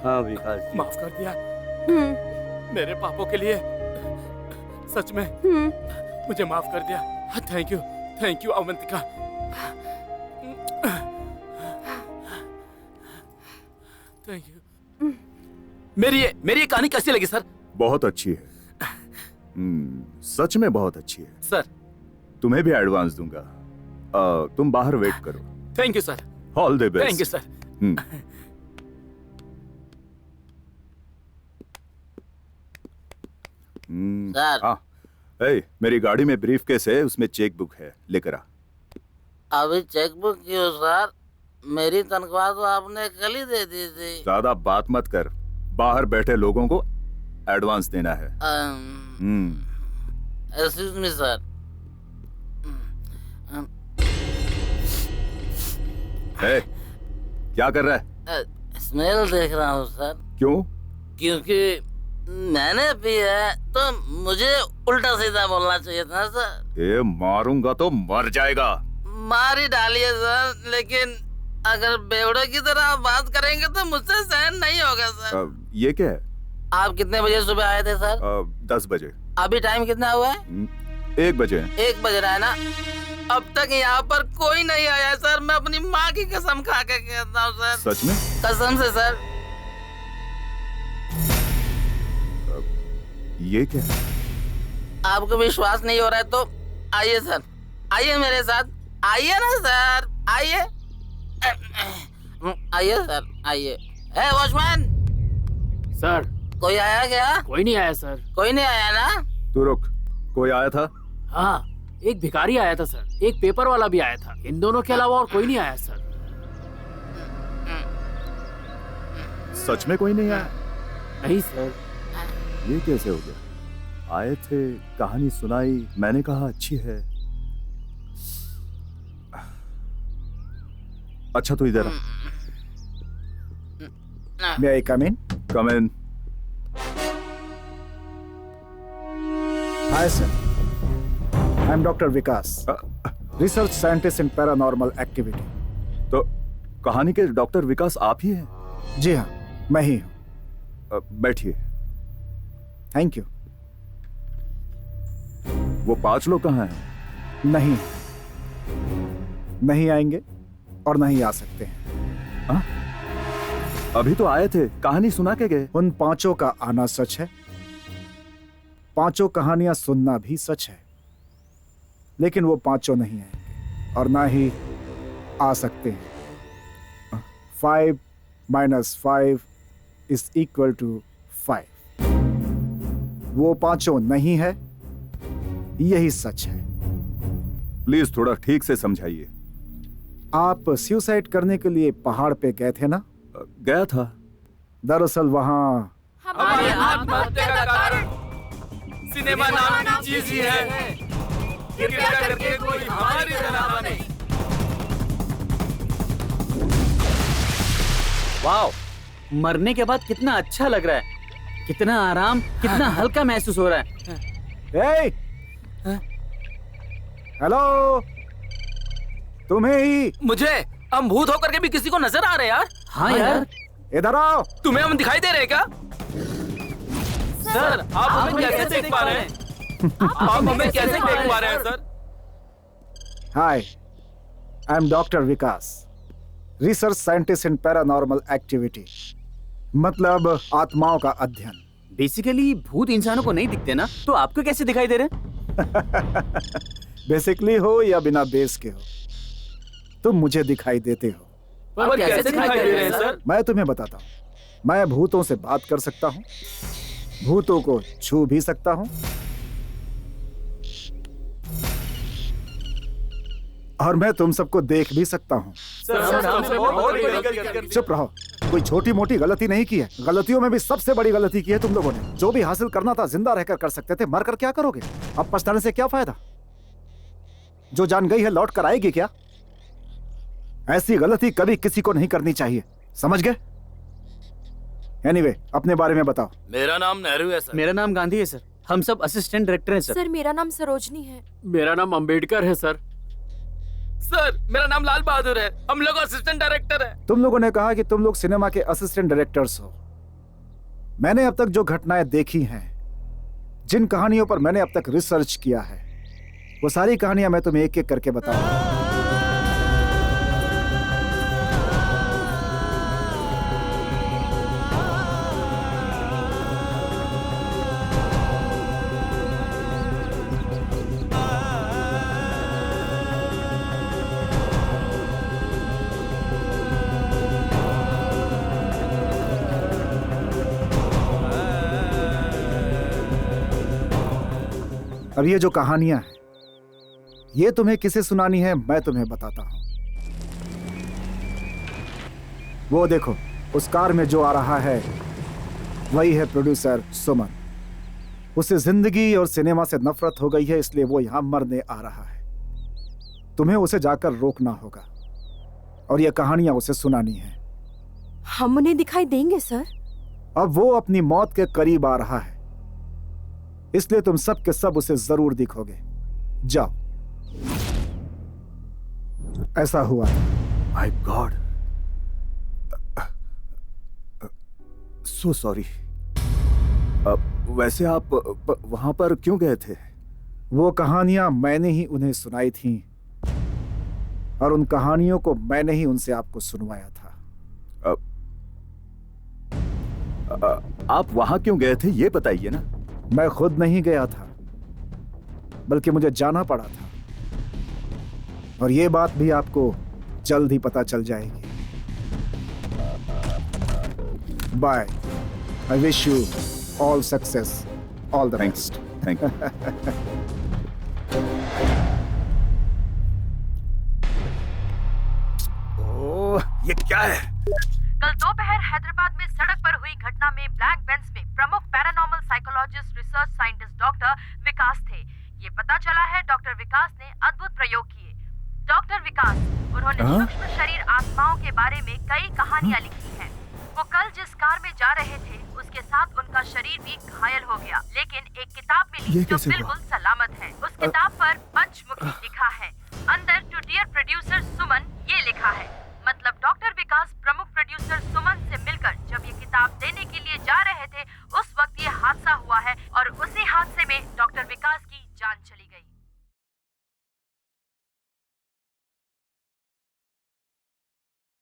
हाँ विकास जी, माफ कर दिया मेरे पापों के लिए, सच में मुझे माफ कर दिया। Thank you Avantika. Thank you. मेरी ये कहानी कैसी लगी सर? बहुत अच्छी है, सच में बहुत अच्छी है सर। तुम्हें भी एडवांस दूंगा, तुम बाहर वेट करो। Thank you sir. All the best. Thank you sir. Sir. हाँ, मेरी गाड़ी में ब्रीफ केस है, उसमें चेक बुक है, लेकर आ। अभी चेक बुक क्यों सर? मेरी तनख्वाह तो आपने कल ही दे दी थी। ज्यादा बात मत कर, बाहर बैठे लोगों को एडवांस देना है। Excuse me sir. क्या कर रहा है? स्मेल देख रहा हूँ सर। क्यों? क्योंकि मैंने पी है तो मुझे उल्टा सीधा बोलना चाहिए था सर। ये मारूंगा तो मर जाएगा। मार ही डालिए सर, लेकिन अगर बेवड़े की तरह आप बात करेंगे तो मुझसे सहन नहीं होगा सर। ये क्या है? आप कितने बजे सुबह आए थे सर? 10 बजे। अभी टाइम कितना हुआ है? 1 बजे। 1 बज रहा है ना? अब तक यहाँ पर कोई नहीं आया सर। मैं अपनी माँ की कसम खा के कहता हूँ सर। सच में? कसम से सर। ये क्या? आपको विश्वास नहीं हो रहा है तो आइए सर, आइए मेरे साथ, आइए ना सर, आइए आइए सर, आइए। Watchman sir. कोई आया क्या? कोई नहीं आया सर। कोई नहीं आया ना? तू रुक, कोई आया था? हाँ, एक भिखारी आया था सर, एक पेपर वाला भी आया था। इन दोनों के अलावा और कोई नहीं आया सर। सच में कोई नहीं आया? नहीं सर। ये कैसे हो गया? आए थे, कहानी सुनाई, मैंने कहा अच्छी है। अच्छा तो इधर May I come in? Come in. Hi sir, I'm Dr. Vikas, research scientist in paranormal activity. तो कहानी के डॉक्टर विकास आप ही हैं? जी हाँ, मैं ही हूँ। बैठिए। Thank you. वो 5 लोग कहाँ हैं? नहीं आएंगे और नहीं आ सकते हैं। हाँ? अभी तो आए थे, कहानी सुना के गए। उन 5 का आना सच है, 5 कहानियां सुनना भी सच है, लेकिन वो 5 नहीं आएंगे और ना ही आ सकते हैं। 5 - 5 = 5। वो 5 नहीं है, यही सच है। प्लीज थोड़ा ठीक से समझाइए। आप सुसाइड करने के लिए पहाड़ पे गए थे ना? गया था। दरअसल वहाँ हमारी आत्महत्या का कारण सिनेमा नाम की चीज ही है। कृपया करके कोई हमारी तरह बने। वाओ, मरने के बाद कितना अच्छा लग रहा है, कितना आराम, कितना हल्का महसूस हो रहा है। हेलो, तुम्हें ही। मुझे हम भूत होकर के भी किसी को नजर आ रहे हैं यार। हाँ यार, इधर आओ। तुम्हें हम दिखाई दे रहे हैं क्या? सर, आप हमें कैसे देख पा रहे हैं? आप हमें कैसे देख पा रहे हैं sir? Hi, I am doctor Vikas, research scientist in paranormal activity, मतलब आत्माओं का अध्ययन। बेसिकली भूत इंसानों को नहीं दिखते ना, तो आपको कैसे दिखाई दे रहे? बेसिकली हो या बिना बेस के हो, तुम मुझे दिखाई देते हो। पर कैसे दिखाई दे रहे हैं सर? मैं तुम्हें बताता हूँ। मैं भूतों से बात कर सकता हूँ, भूतों को छू भी सकता हूँ, और मैं तुम सबको देख भी सकता हूँ। चुप रहो, कोई छोटी मोटी गलती नहीं की है। गलतियों में भी सबसे बड़ी गलती की है तुम लोगों ने। जो भी हासिल करना था जिंदा रहकर कर सकते थे, मरकर क्या करोगे? अब पछताने से क्या फायदा? जो जान गई है लौट कर आएगी क्या? ऐसी गलती कभी किसी को नहीं करनी चाहिए, समझ गए? एनीवे, अपने बारे में बताओ। मेरा नाम नेहरू है सर। मेरा नाम गांधी है सर। हम सब असिस्टेंट डायरेक्टर हैं सर। सर, मेरा नाम सरोजनी है। मेरा नाम अंबेडकर है सर। सर, मेरा नाम लाल बहादुर है। हम लोग असिस्टेंट डायरेक्टर हैं। तुम लोगों ने कहा कि तुम लोग सिनेमा के असिस्टेंट डायरेक्टर्स हो। मैंने अब तक जो घटनाएं देखी हैं, जिन कहानियों पर मैंने अब तक रिसर्च किया है, वो सारी कहानियां मैं तुम्हें एक एक करके बताऊंगा। अब ये जो कहानियां हैं, ये तुम्हें किसे सुनानी है मैं तुम्हें बताता हूं। वो देखो, उस कार में जो आ रहा है वही है प्रोड्यूसर सुमन। उसे जिंदगी और सिनेमा से नफरत हो गई है, इसलिए वो यहां मरने आ रहा है। तुम्हें उसे जाकर रोकना होगा और ये कहानियां उसे सुनानी है। हम उन्हें दिखाई देंगे सर? अब वो अपनी मौत के करीब आ रहा है, इसलिए तुम सब के सब उसे जरूर दिखोगे। जाओ। ऐसा हुआ। My God, so sorry. वैसे आप वहां पर क्यों गए थे? वो कहानियां मैंने ही उन्हें सुनाई थीं और उन कहानियों को मैंने ही उनसे आपको सुनवाया था। आप वहां क्यों गए थे ये बताइए ना। मैं खुद नहीं गया था, बल्कि मुझे जाना पड़ा था, और ये बात भी आपको जल्द ही पता चल जाएगी। Bye. I wish you all success, all the best. Thank you. Oh, ये क्या है? कल दोपहर हैदराबाद में सड़क पर हुई घटना में ब्लैक बेंच में प्रमुख paranormal psychologist research scientist doctor Vikas थे। ये पता चला है डॉक्टर विकास ने अद्भुत प्रयोग किए। डॉक्टर विकास, उन्होंने सूक्ष्म शरीर आत्माओं के बारे में कई कहानियां लिखी हैं। वो कल जिस कार में जा रहे थे उसके साथ उनका शरीर भी घायल हो गया, लेकिन एक किताब मिली जो बिल्कुल सलामत है। उस किताब पर पंचमुखी लिखा है। अंदर टू डियर प्रोड्यूसर सुमन ये लिखा है। मतलब डॉक्टर विकास प्रमुख